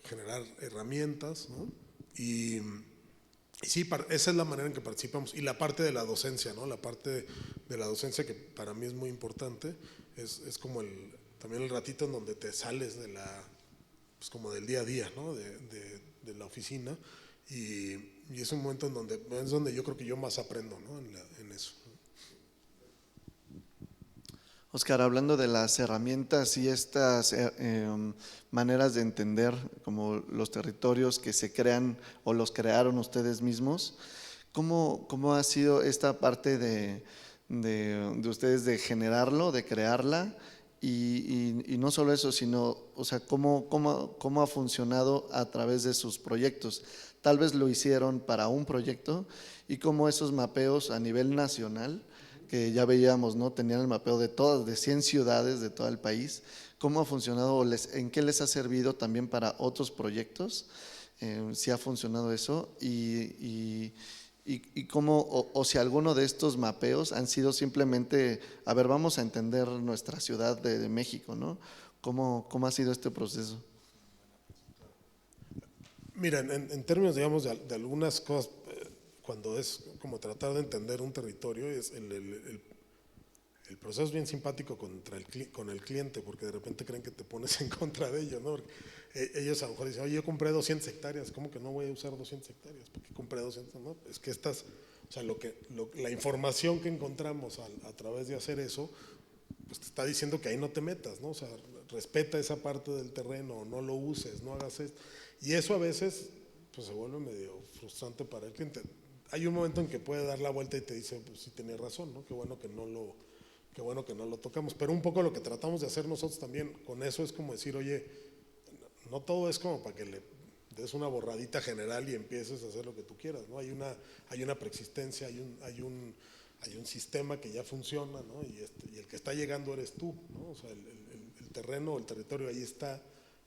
generar herramientas, ¿no? Y sí, esa es la manera en que participamos. Y la parte de la docencia, ¿no? La parte de la docencia que para mí es muy importante, es como también el ratito en donde te sales pues como del día a día, ¿no? De la oficina. Y es un momento es donde yo creo que yo más aprendo, ¿no? En eso. Oscar, hablando de las herramientas y estas maneras de entender como los territorios que se crean o los crearon ustedes mismos, ¿cómo ha sido esta parte de ustedes de generarlo, de crearla? Y no solo eso, sino, o sea, ¿cómo ha funcionado a través de sus proyectos? Tal vez lo hicieron para un proyecto y cómo esos mapeos a nivel nacional, que ya veíamos, ¿no? Tenían el mapeo de 100 ciudades de todo el país. ¿Cómo ha funcionado o en qué les ha servido también para otros proyectos? Si ha funcionado eso y cómo, o si alguno de estos mapeos han sido simplemente, a ver, vamos a entender nuestra ciudad de México, ¿no? ¿Cómo ha sido este proceso? Mira, en términos, digamos, de algunas cosas, cuando es como tratar de entender un territorio, es el proceso es bien simpático con el cliente, porque de repente creen que te pones en contra de ellos, ¿no? Porque ellos a lo mejor dicen, oye, yo compré 200 hectáreas, ¿cómo que no voy a usar 200 hectáreas? ¿Por qué compré 200? No, es que o sea, la información que encontramos a través de hacer eso, pues te está diciendo que ahí no te metas, ¿no? O sea, respeta esa parte del terreno, no lo uses, no hagas esto. Y eso a veces pues se vuelve medio frustrante para el cliente. Hay un momento en que puede dar la vuelta y te dice, pues sí tenía razón, ¿no? Qué bueno que no lo tocamos. Pero un poco lo que tratamos de hacer nosotros también con eso es como decir, oye, no todo es como para que le des una borradita general y empieces a hacer lo que tú quieras, ¿no? Hay una preexistencia, hay un sistema que ya funciona, ¿no? Y el que está llegando eres tú, ¿no? O sea, el terreno, el territorio ahí está,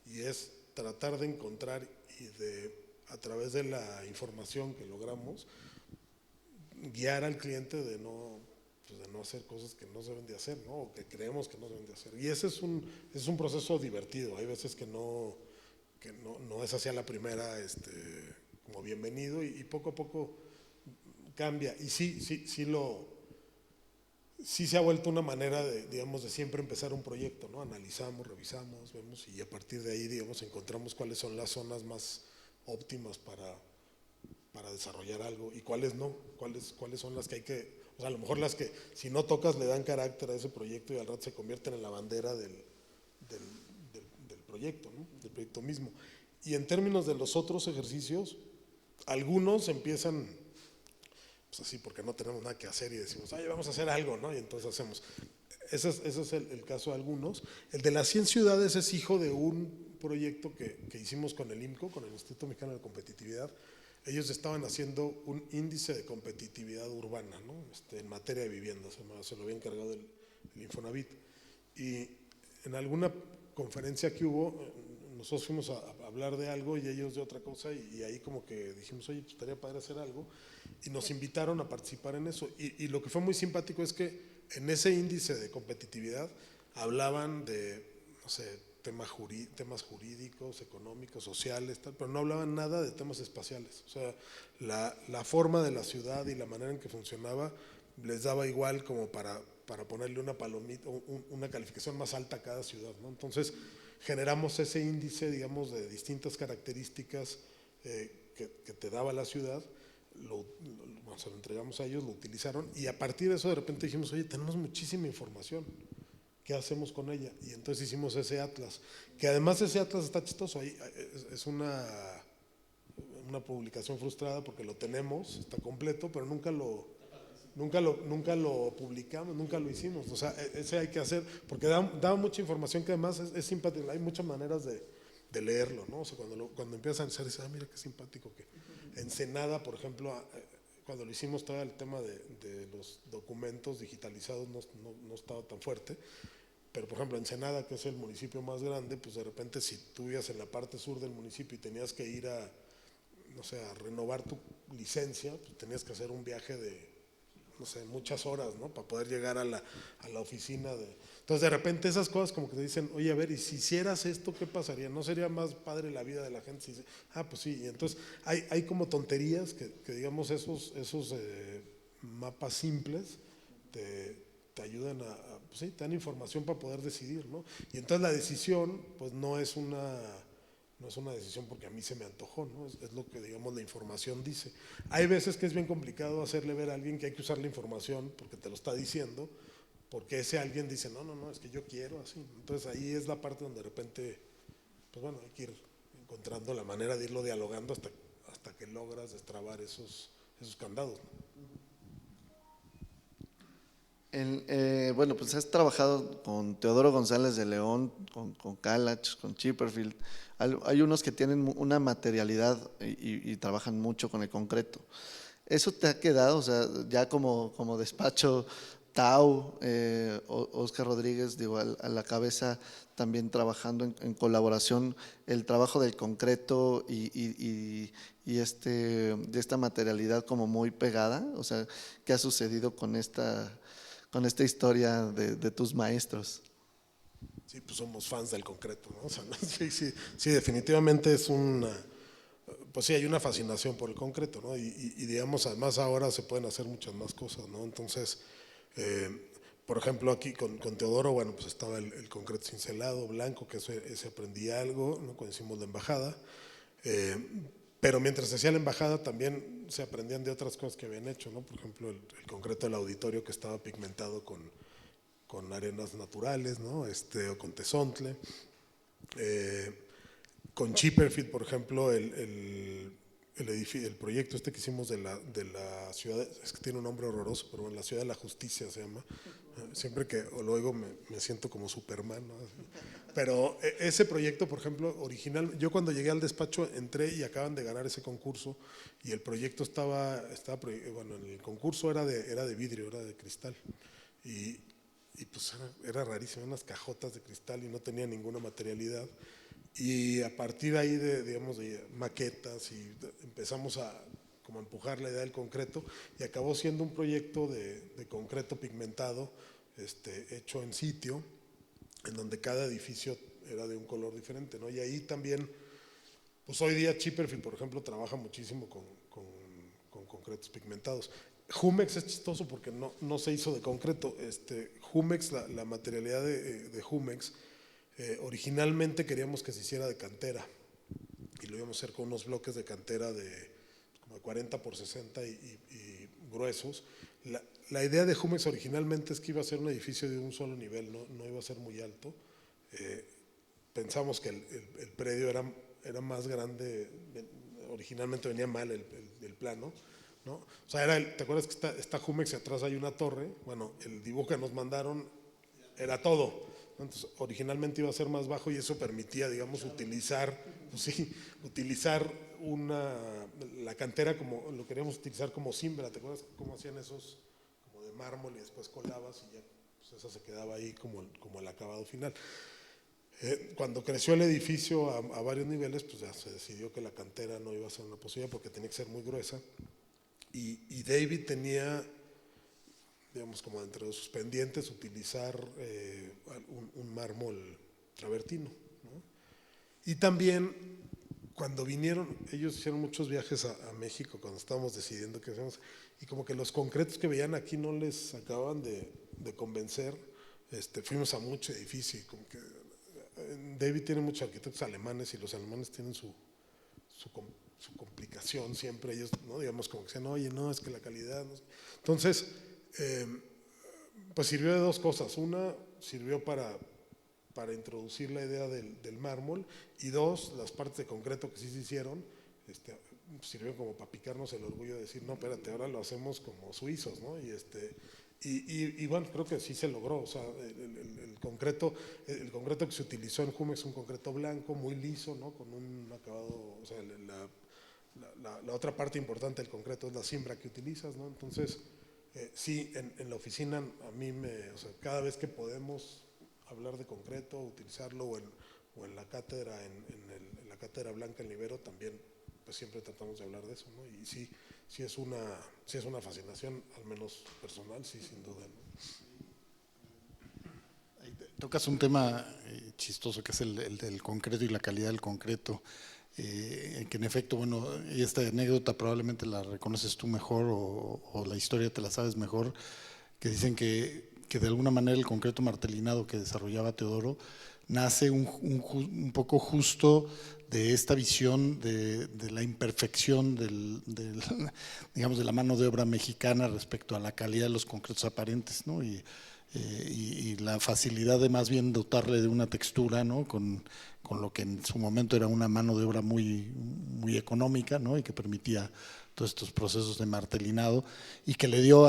y es tratar de encontrar y a través de la información que logramos, guiar al cliente de no hacer cosas que no se deben de hacer, ¿no? O que creemos que no se deben de hacer. Y ese es un proceso divertido. Hay veces que no es hacia la primera como bienvenido, y poco a poco cambia. Y sí se ha vuelto una manera de siempre empezar un proyecto, ¿no? Analizamos, revisamos, vemos, y a partir de ahí, encontramos cuáles son las zonas más óptimas para desarrollar algo y cuáles no, cuáles son las que hay que, o sea, a lo mejor las que si no tocas le dan carácter a ese proyecto y al rato se convierten en la bandera del proyecto, ¿no? Del proyecto mismo. Y en términos de los otros ejercicios, algunos empiezan pues así porque no tenemos nada que hacer y decimos, ay, vamos a hacer algo, ¿no? Y entonces hacemos. Ese es el caso de algunos. El de las 100 ciudades es hijo de un proyecto que hicimos con el IMCO, con el Instituto Mexicano de Competitividad. Ellos estaban haciendo un índice de competitividad urbana, ¿no? En materia de vivienda, se lo había encargado el Infonavit. Y en alguna conferencia que hubo, nosotros fuimos a hablar de algo y ellos de otra cosa, y ahí como que dijimos, oye, pues estaría padre hacer algo, y nos invitaron a participar en eso. Y lo que fue muy simpático es que en ese índice de competitividad hablaban de, no sé, temas jurídicos, económicos, sociales, tal, pero no hablaban nada de temas espaciales. O sea, la forma de la ciudad y la manera en que funcionaba les daba igual como para ponerle una palomita, una calificación más alta a cada ciudad, ¿no? Entonces generamos ese índice, digamos, de distintas características que te daba la ciudad, se lo entregamos a ellos, lo utilizaron, y a partir de eso de repente dijimos, oye, tenemos muchísima información, ¿qué hacemos con ella? Y entonces hicimos ese atlas, que además ese atlas está chistoso, ahí es una publicación frustrada porque lo tenemos, está completo, pero nunca lo publicamos, nunca lo hicimos. O sea, ese hay que hacer, porque da mucha información que además es simpático, hay muchas maneras de leerlo, ¿no? O sea, cuando empiezas a analizar, dices, mira qué simpático que Ensenada, por ejemplo, cuando lo hicimos todo el tema de los documentos digitalizados no estaba tan fuerte, pero por ejemplo Ensenada, que es el municipio más grande, pues de repente si tú vivías en la parte sur del municipio y tenías que ir a renovar tu licencia, pues tenías que hacer un viaje de, no sé, muchas horas, ¿no? Para poder llegar a la oficina Entonces de repente esas cosas como que te dicen, oye, a ver, y si hicieras esto, ¿qué pasaría? ¿No sería más padre la vida de la gente? Pues sí, y entonces hay como tonterías que digamos esos mapas simples te ayudan pues sí, te dan información para poder decidir, ¿no? Y entonces la decisión, pues no es una decisión porque a mí se me antojó, ¿no? Es lo que, digamos, la información dice. Hay veces que es bien complicado hacerle ver a alguien que hay que usar la información porque te lo está diciendo, porque ese alguien dice, no, es que yo quiero así. Entonces ahí es la parte donde de repente, pues bueno, hay que ir encontrando la manera de irlo dialogando hasta que logras destrabar esos candados, ¿no? Bueno, pues has trabajado con Teodoro González de León, con Kalach, con Chipperfield. Hay unos que tienen una materialidad y trabajan mucho con el concreto. ¿Eso te ha quedado? O sea, ya como despacho, Tau, Óscar Rodríguez, digo, a la cabeza, también trabajando en colaboración, el trabajo del concreto y de esta materialidad como muy pegada. O sea, ¿qué ha sucedido con esta historia de tus maestros? Sí, pues somos fans del concreto, ¿no? O sea, sí, definitivamente pues sí, hay una fascinación por el concreto, ¿no? Y digamos, además ahora se pueden hacer muchas más cosas, ¿no? Entonces, por ejemplo, aquí con Teodoro, bueno, pues estaba el concreto cincelado, blanco, que ese aprendí algo, ¿no? Cuando hicimos la embajada. Pero mientras se hacía la embajada también se aprendían de otras cosas que habían hecho, ¿no? Por ejemplo, el concreto del auditorio que estaba pigmentado con arenas naturales, ¿no? O con tesontle. Con Chipperfield, por ejemplo, el proyecto que hicimos de la ciudad, es que tiene un nombre horroroso, pero bueno, la ciudad de la justicia se llama. Siempre que lo oigo me siento como Superman, ¿no? Pero ese proyecto, por ejemplo, original, yo cuando llegué al despacho entré y acaban de ganar ese concurso y el proyecto bueno, el concurso era de vidrio, era de cristal, y y pues era rarísimo, unas cajotas de cristal y no tenía ninguna materialidad. Y a partir ahí digamos, de maquetas y empezamos como a empujar la idea del concreto y acabó siendo un proyecto de concreto pigmentado hecho en sitio, en donde cada edificio era de un color diferente, ¿no? Y ahí también, pues hoy día Chipperfield, por ejemplo, trabaja muchísimo con concretos pigmentados. Jumex es chistoso porque no se hizo de concreto. Jumex, la materialidad de Jumex, originalmente queríamos que se hiciera de cantera y lo íbamos a hacer con unos bloques de cantera como de 40 por 60 y gruesos. La idea de Jumex originalmente es que iba a ser un edificio de un solo nivel, no iba a ser muy alto. Pensamos que el predio era más grande, originalmente venía mal el plano, ¿no? O sea, ¿te acuerdas que está Jumex y atrás hay una torre? Bueno, el dibujo que nos mandaron era todo. Entonces, originalmente iba a ser más bajo y eso permitía, digamos, utilizar la cantera como lo queríamos utilizar como cimbra. ¿Te acuerdas cómo hacían esos como de mármol y después colabas y ya pues esa se quedaba ahí como el acabado final? Cuando creció el edificio a varios niveles, pues ya se decidió que la cantera no iba a ser una posibilidad porque tenía que ser muy gruesa. Y David tenía, digamos, como dentro de sus pendientes, utilizar un mármol travertino, ¿no? Y también, cuando vinieron, ellos hicieron muchos viajes a México cuando estábamos decidiendo qué hacemos, y como que los concretos que veían aquí no les acababan de convencer. Fuimos a mucho edificio y como que David tiene muchos arquitectos alemanes y los alemanes tienen su complicación siempre, ellos, ¿no? Digamos, como que dicen, oye, no, es que la calidad, no. Entonces, pues sirvió de dos cosas. Una, sirvió para introducir la idea del mármol, y dos, las partes de concreto que sí se hicieron, sirvió como para picarnos el orgullo de decir, no, espérate, ahora lo hacemos como suizos, ¿no? Y bueno, creo que sí se logró. O sea, el concreto que se utilizó en Jumex es un concreto blanco, muy liso, ¿no? Con un acabado, o sea, la otra parte importante del concreto es la siembra que utilizas, ¿no? Entonces, sí, en la oficina a mí o sea, cada vez que podemos hablar de concreto, utilizarlo, o en la cátedra, en la cátedra blanca en Libero también, pues siempre tratamos de hablar de eso, ¿no? Y sí es una fascinación, al menos personal, sí, sin duda, ¿no? Tocas un tema chistoso que es el del concreto y la calidad del concreto, que en efecto, bueno, y esta anécdota probablemente la reconoces tú mejor o la historia te la sabes mejor, que dicen que de alguna manera el concreto martelinado que desarrollaba Teodoro nace un poco justo de esta visión de la imperfección digamos, de la mano de obra mexicana respecto a la calidad de los concretos aparentes, ¿no? Y la facilidad de más bien dotarle de una textura, ¿no? Con lo que en su momento era una mano de obra muy, muy económica, ¿no? Y que permitía todos estos procesos de martelinado, y que le dio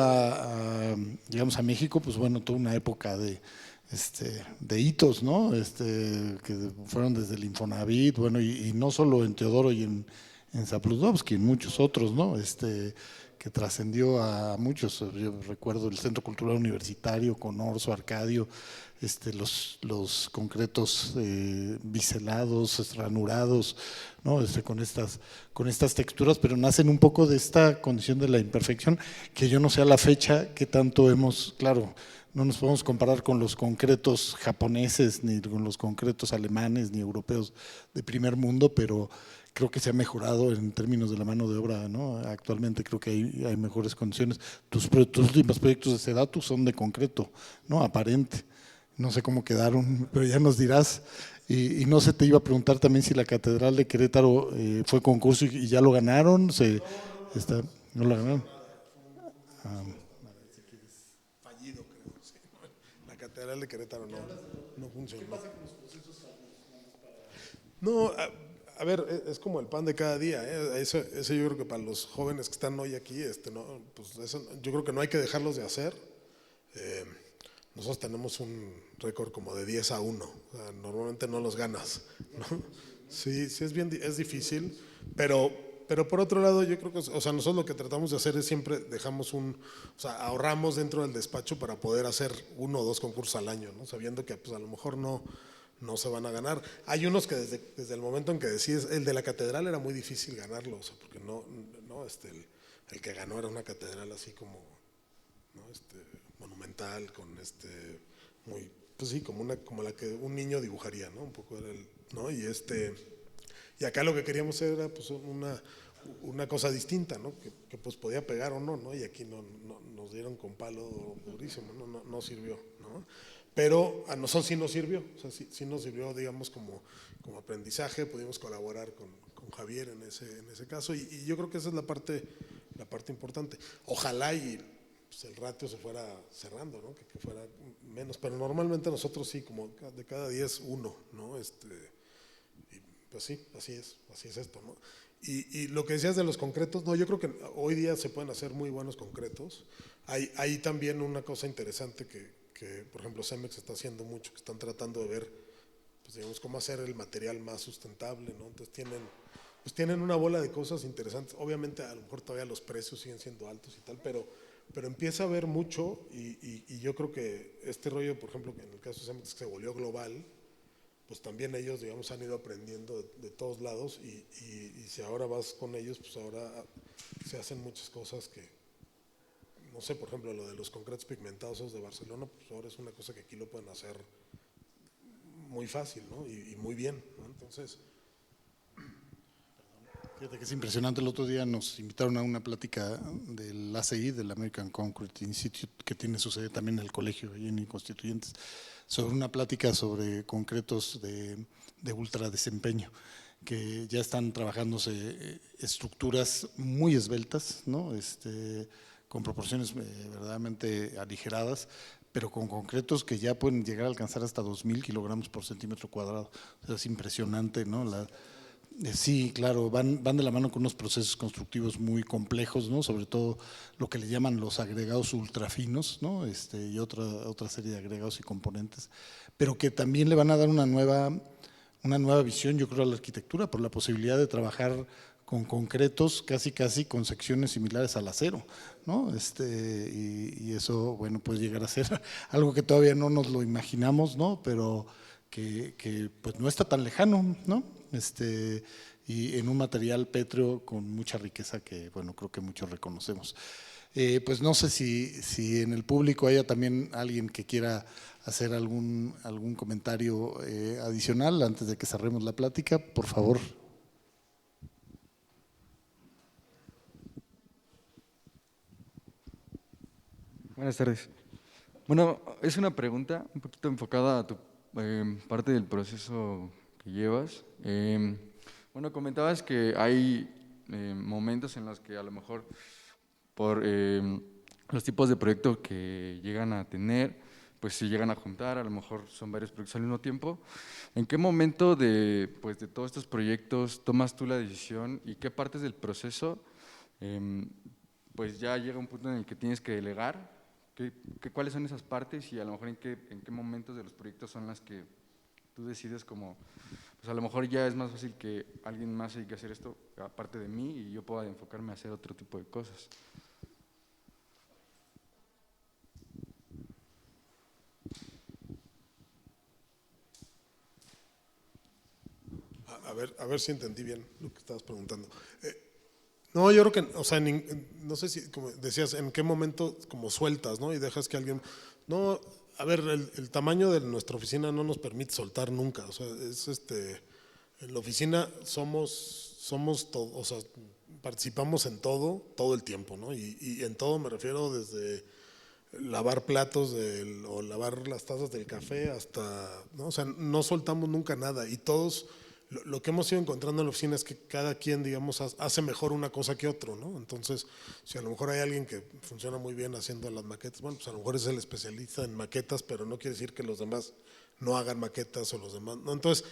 digamos, a México, pues bueno, toda una época de hitos, ¿no? Que fueron desde el Infonavit, bueno, y no solo en Teodoro y en Zabludovsky, en muchos otros, ¿no? Que trascendió a muchos. Yo recuerdo el Centro Cultural Universitario con Orso, Arcadio, los concretos biselados, ranurados, ¿no? Con estas texturas, pero nacen un poco de esta condición de la imperfección, que yo no sé a la fecha qué tanto claro, no nos podemos comparar con los concretos japoneses, ni con los concretos alemanes, ni europeos de primer mundo, pero creo que se ha mejorado en términos de la mano de obra, ¿no? Actualmente creo que hay mejores condiciones. Tus últimos proyectos de Sedatu son de concreto, ¿no? Aparente. No sé cómo quedaron, pero ya nos dirás. Y no sé, te iba a preguntar también si la Catedral de Querétaro fue concurso y ya lo ganaron. ¿No lo ganaron? Fallido, creo. Sí. La Catedral de Querétaro no funcionó. ¿Qué pasa con los procesos fallidos? No, a ver, es como el pan de cada día, ¿eh? Eso yo creo que para los jóvenes que están hoy aquí, pues eso, yo creo que no hay que dejarlos de hacer. Nosotros tenemos un récord como de 10-1, o sea, normalmente no los ganas, ¿no? Sí, es difícil, pero pero por otro lado, yo creo que, o sea, nosotros lo que tratamos de hacer es siempre o sea, ahorramos dentro del despacho para poder hacer 1 o 2 concursos al año, ¿no? Sabiendo que pues a lo mejor no se van a ganar. Hay unos que desde el momento en que decides, el de la catedral era muy difícil ganarlo, o sea, porque el que ganó era una catedral así como, ¿no? Monumental, con muy, pues sí, como la que un niño dibujaría, ¿no? Un poco era ¿no? Y acá lo que queríamos hacer era pues una cosa distinta, ¿no? Que pues podía pegar o no, ¿no? Y aquí nos dieron con palo durísimo, no sirvió, ¿no? Pero a nosotros sí nos sirvió, o sea, sí nos sirvió, digamos, como aprendizaje, pudimos colaborar con Javier en ese caso, y yo creo que esa es la parte importante. Ojalá pues el ratio se fuera cerrando, ¿no? Que fuera menos, pero normalmente nosotros sí, como de cada 10, 1, ¿no? Y pues sí, así es esto, ¿no? Y lo que decías de los concretos, no, yo creo que hoy día se pueden hacer muy buenos concretos. Hay también una cosa interesante que, por ejemplo, Cemex está haciendo mucho, que están tratando de ver, pues digamos, cómo hacer el material más sustentable, ¿no? Entonces tienen una bola de cosas interesantes. Obviamente a lo mejor todavía los precios siguen siendo altos y tal, pero empieza a haber mucho y yo creo que este rollo, por ejemplo, que en el caso de Cemex que se volvió global, pues también ellos, digamos, han ido aprendiendo de todos lados y si ahora vas con ellos, pues ahora se hacen muchas cosas que, no sé, por ejemplo, lo de los concretos pigmentados de Barcelona, pues ahora es una cosa que aquí lo pueden hacer muy fácil, ¿no? Y muy bien, ¿no? Entonces… Fíjate que es impresionante, el otro día nos invitaron a una plática del ACI, del American Concrete Institute, que tiene su sede también en el colegio, ahí en Constituyentes, sobre una plática sobre concretos de ultra desempeño, que ya están trabajándose estructuras muy esbeltas, ¿no? Con proporciones verdaderamente aligeradas, pero con concretos que ya pueden llegar a alcanzar hasta 2.000 kilogramos por centímetro cuadrado. O sea, es impresionante, ¿no? Sí, claro, van de la mano con unos procesos constructivos muy complejos, ¿no? Sobre todo lo que le llaman los agregados ultrafinos, ¿no? Y otra serie de agregados y componentes, pero que también le van a dar una nueva visión, yo creo, a la arquitectura, por la posibilidad de trabajar con concretos casi con secciones similares al acero, ¿no? Y eso, bueno, puede llegar a ser algo que todavía no nos lo imaginamos, ¿no? Pero que pues no está tan lejano, ¿no? Y en un material pétreo con mucha riqueza que, bueno, creo que muchos reconocemos. Pues no sé si en el público haya también alguien que quiera hacer algún comentario adicional antes de que cerremos la plática, por favor. Buenas tardes. Bueno, es una pregunta un poquito enfocada a tu parte del proceso que llevas. Bueno, comentabas que hay momentos en los que a lo mejor por los tipos de proyectos que llegan a tener, pues se llegan a juntar, a lo mejor son varios proyectos al mismo tiempo. ¿En qué momento de todos estos proyectos tomas tú la decisión y qué partes del proceso pues ya llega un punto en el que tienes que delegar? ¿Cuáles son esas partes y a lo mejor en qué momentos de los proyectos son las que tú decides como, pues a lo mejor ya es más fácil que alguien más haya que hacer esto aparte de mí y yo pueda enfocarme a hacer otro tipo de cosas? A ver si entendí bien lo que estabas preguntando. No, yo creo que, o sea, no sé si, como decías, en qué momento como sueltas, ¿no? Y dejas que alguien… No, a ver, el tamaño de nuestra oficina no nos permite soltar nunca, o sea, en la oficina somos todo, o sea, participamos en todo el tiempo, ¿no? Y en todo me refiero desde lavar platos o lavar las tazas del café hasta, ¿no? O sea, no soltamos nunca nada y todos… Lo que hemos ido encontrando en la oficina es que cada quien, digamos, hace mejor una cosa que otro, ¿no? Entonces, si a lo mejor hay alguien que funciona muy bien haciendo las maquetas, bueno, pues a lo mejor es el especialista en maquetas, pero no quiere decir que los demás no hagan maquetas o los demás, ¿no? Entonces,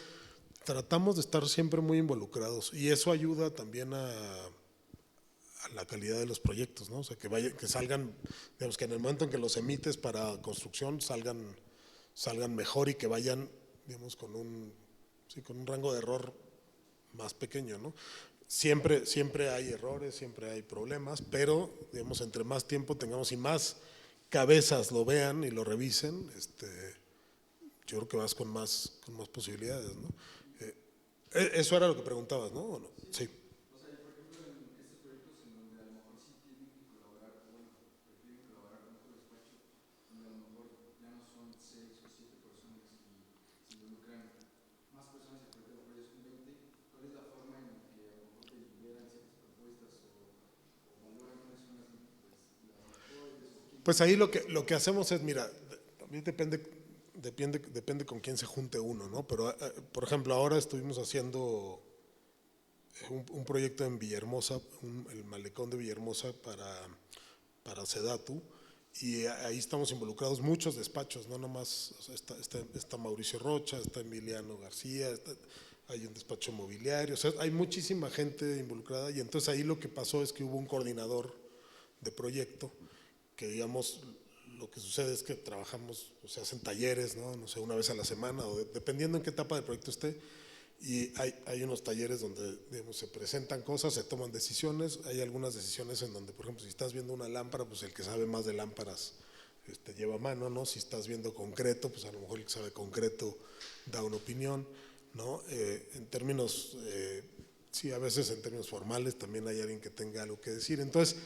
tratamos de estar siempre muy involucrados y eso ayuda también a la calidad de los proyectos, ¿no? O sea, que salgan, digamos, que en el momento en que los emites para construcción salgan mejor y que vayan, digamos, con un rango de error más pequeño, ¿no? siempre hay errores, siempre hay problemas, pero digamos, entre más tiempo tengamos y más cabezas lo vean y lo revisen, yo creo que vas con más posibilidades, ¿no? Eso era lo que preguntabas, ¿no? ¿O no? Sí. Pues ahí lo que hacemos es, mira, también depende con quién se junte uno, ¿no? Pero, por ejemplo, ahora estuvimos haciendo un proyecto en Villahermosa, el malecón de Villahermosa para Sedatu, y ahí estamos involucrados muchos despachos, no nomás, o sea, está Mauricio Rocha, está Emiliano García, hay un despacho mobiliario, o sea, hay muchísima gente involucrada, y entonces ahí lo que pasó es que hubo un coordinador de proyecto, que digamos, lo que sucede es que trabajamos, o se hacen talleres, no sé, una vez a la semana, o dependiendo en qué etapa del proyecto esté, y hay unos talleres donde, digamos, se presentan cosas, se toman decisiones, hay algunas decisiones en donde, por ejemplo, si estás viendo una lámpara, pues el que sabe más de lámparas lleva mano, ¿no? Si estás viendo concreto, pues a lo mejor el que sabe concreto da una opinión, ¿no? En términos, sí, a veces en términos formales también hay alguien que tenga algo que decir, entonces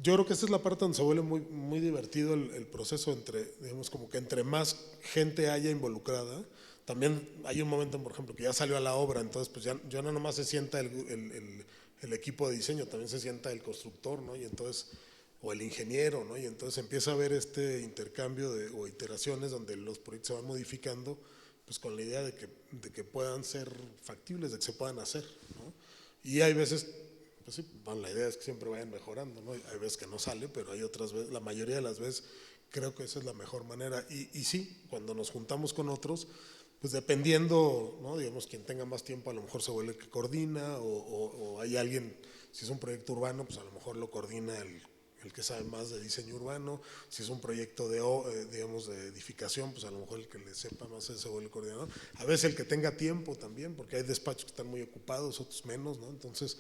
yo creo que esta es la parte donde se vuelve muy, muy divertido el proceso digamos, como que entre más gente haya involucrada, también hay un momento, por ejemplo, que ya salió a la obra, entonces pues ya no nomás se sienta el equipo de diseño, también se sienta el constructor, ¿no? Y entonces, o el ingeniero, ¿no? Y entonces empieza a haber este intercambio o iteraciones donde los proyectos se van modificando, pues con la idea de que puedan ser factibles, de que se puedan hacer, ¿no? Y hay veces, pues sí, bueno, la idea es que siempre vayan mejorando, ¿no? Hay veces que no sale, pero hay otras veces, la mayoría de las veces creo que esa es la mejor manera. Y sí, cuando nos juntamos con otros, pues dependiendo, ¿no? Digamos, quien tenga más tiempo a lo mejor se vuelve el que coordina, o hay alguien, si es un proyecto urbano, pues a lo mejor lo coordina el que sabe más de diseño urbano. Si es un proyecto digamos, de edificación, pues a lo mejor el que le sepa más se vuelve el coordinador. A veces el que tenga tiempo también, porque hay despachos que están muy ocupados, otros menos, ¿no? Entonces,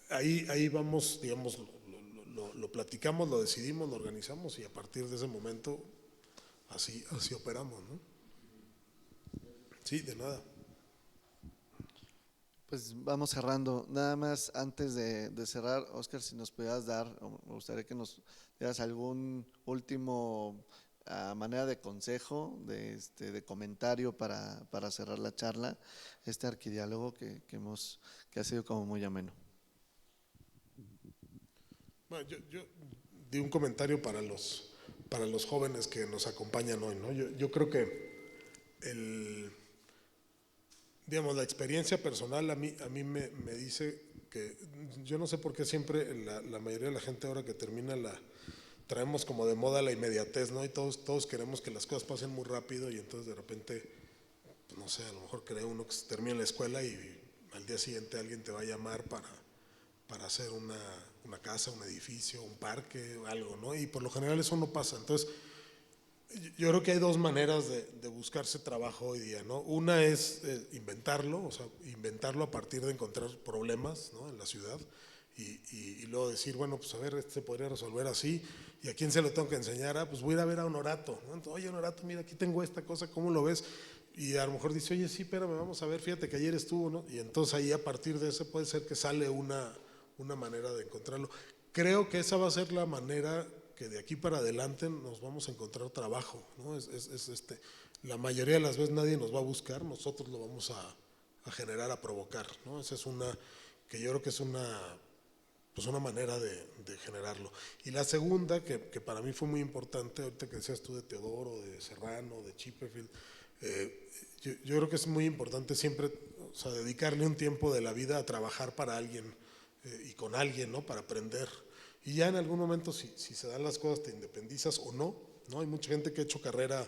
ahí vamos, digamos, lo platicamos, lo decidimos, lo organizamos, y a partir de ese momento así operamos, ¿no? Sí, de nada. Pues vamos cerrando. Nada más antes de cerrar, Óscar, si nos pudieras dar, me gustaría que nos dieras algún último manera de consejo, de comentario para cerrar la charla, arquidiálogo que ha sido como muy ameno. Bueno, yo di un comentario para los jóvenes que nos acompañan hoy, ¿no? Yo creo que digamos, la experiencia personal a mí me dice que yo no sé por qué siempre la mayoría de la gente ahora que termina traemos como de moda la inmediatez, ¿no? Y todos queremos que las cosas pasen muy rápido, y entonces de repente, pues no sé, a lo mejor cree uno que se termina la escuela y al día siguiente alguien te va a llamar para hacer una casa, un edificio, un parque, algo, ¿no? Y por lo general eso no pasa. Entonces, yo creo que hay dos maneras de buscarse trabajo hoy día, ¿no? Una es inventarlo, o sea, inventarlo a partir de encontrar problemas, ¿no? En la ciudad, y luego decir, bueno, pues a ver, se podría resolver así, y a quién se lo tengo que enseñar, pues voy a ir a ver a Honorato, ¿no? Entonces, oye, Honorato, mira, aquí tengo esta cosa, ¿cómo lo ves? Y a lo mejor dice, oye, sí, espérame, vamos a ver, fíjate que ayer estuvo, ¿no? Y entonces ahí a partir de eso puede ser que sale una manera de encontrarlo. Creo que esa va a ser la manera que de aquí para adelante nos vamos a encontrar trabajo, ¿no? La mayoría de las veces nadie nos va a buscar, nosotros lo vamos a generar, a provocar, ¿no? Esa es que yo creo que es pues una manera de generarlo. Y la segunda, que para mí fue muy importante, ahorita que decías tú de Teodoro, de Serrano, de Chipperfield, yo creo que es muy importante siempre, o sea, dedicarle un tiempo de la vida a trabajar para alguien y con alguien, ¿no? Para aprender. Y ya en algún momento, si se dan las cosas, te independizas o no, ¿no? Hay mucha gente que ha hecho carrera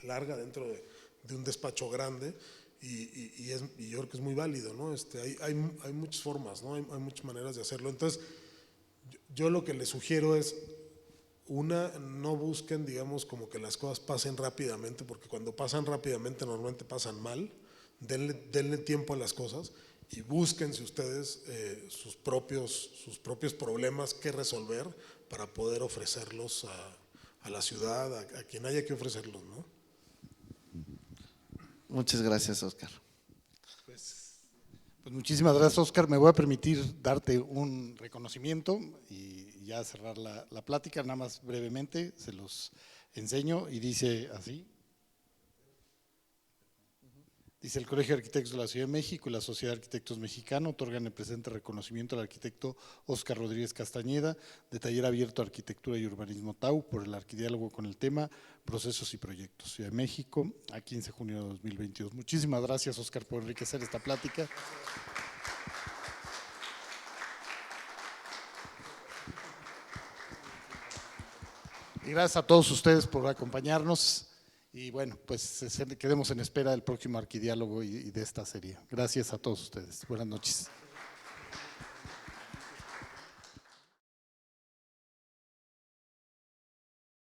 larga dentro de un despacho grande, y yo creo que es muy válido, ¿no? Hay muchas formas, ¿no? Hay muchas maneras de hacerlo. Entonces, yo lo que les sugiero es, no busquen, digamos, como que las cosas pasen rápidamente, porque cuando pasan rápidamente normalmente pasan mal. Denle tiempo a las cosas, y búsquense ustedes sus propios problemas que resolver para poder ofrecerlos a la ciudad, a quien haya que ofrecerlos, ¿no? Muchas gracias, Óscar. Pues muchísimas gracias, Óscar. Me voy a permitir darte un reconocimiento y ya cerrar la plática, nada más brevemente, se los enseño y dice así. Dice: el Colegio de Arquitectos de la Ciudad de México y la Sociedad de Arquitectos Mexicana otorgan el presente reconocimiento al arquitecto Óscar Rodríguez Castañeda, de Taller Abierto Arquitectura y Urbanismo TAU, por el arquidiálogo con el tema Procesos y Proyectos, Ciudad de México, a 15 de junio de 2022. Muchísimas gracias, Óscar, por enriquecer esta plática. Y gracias a todos ustedes por acompañarnos. Y bueno, pues quedemos en espera del próximo arquidiálogo y de esta serie. Gracias a todos ustedes. Buenas noches.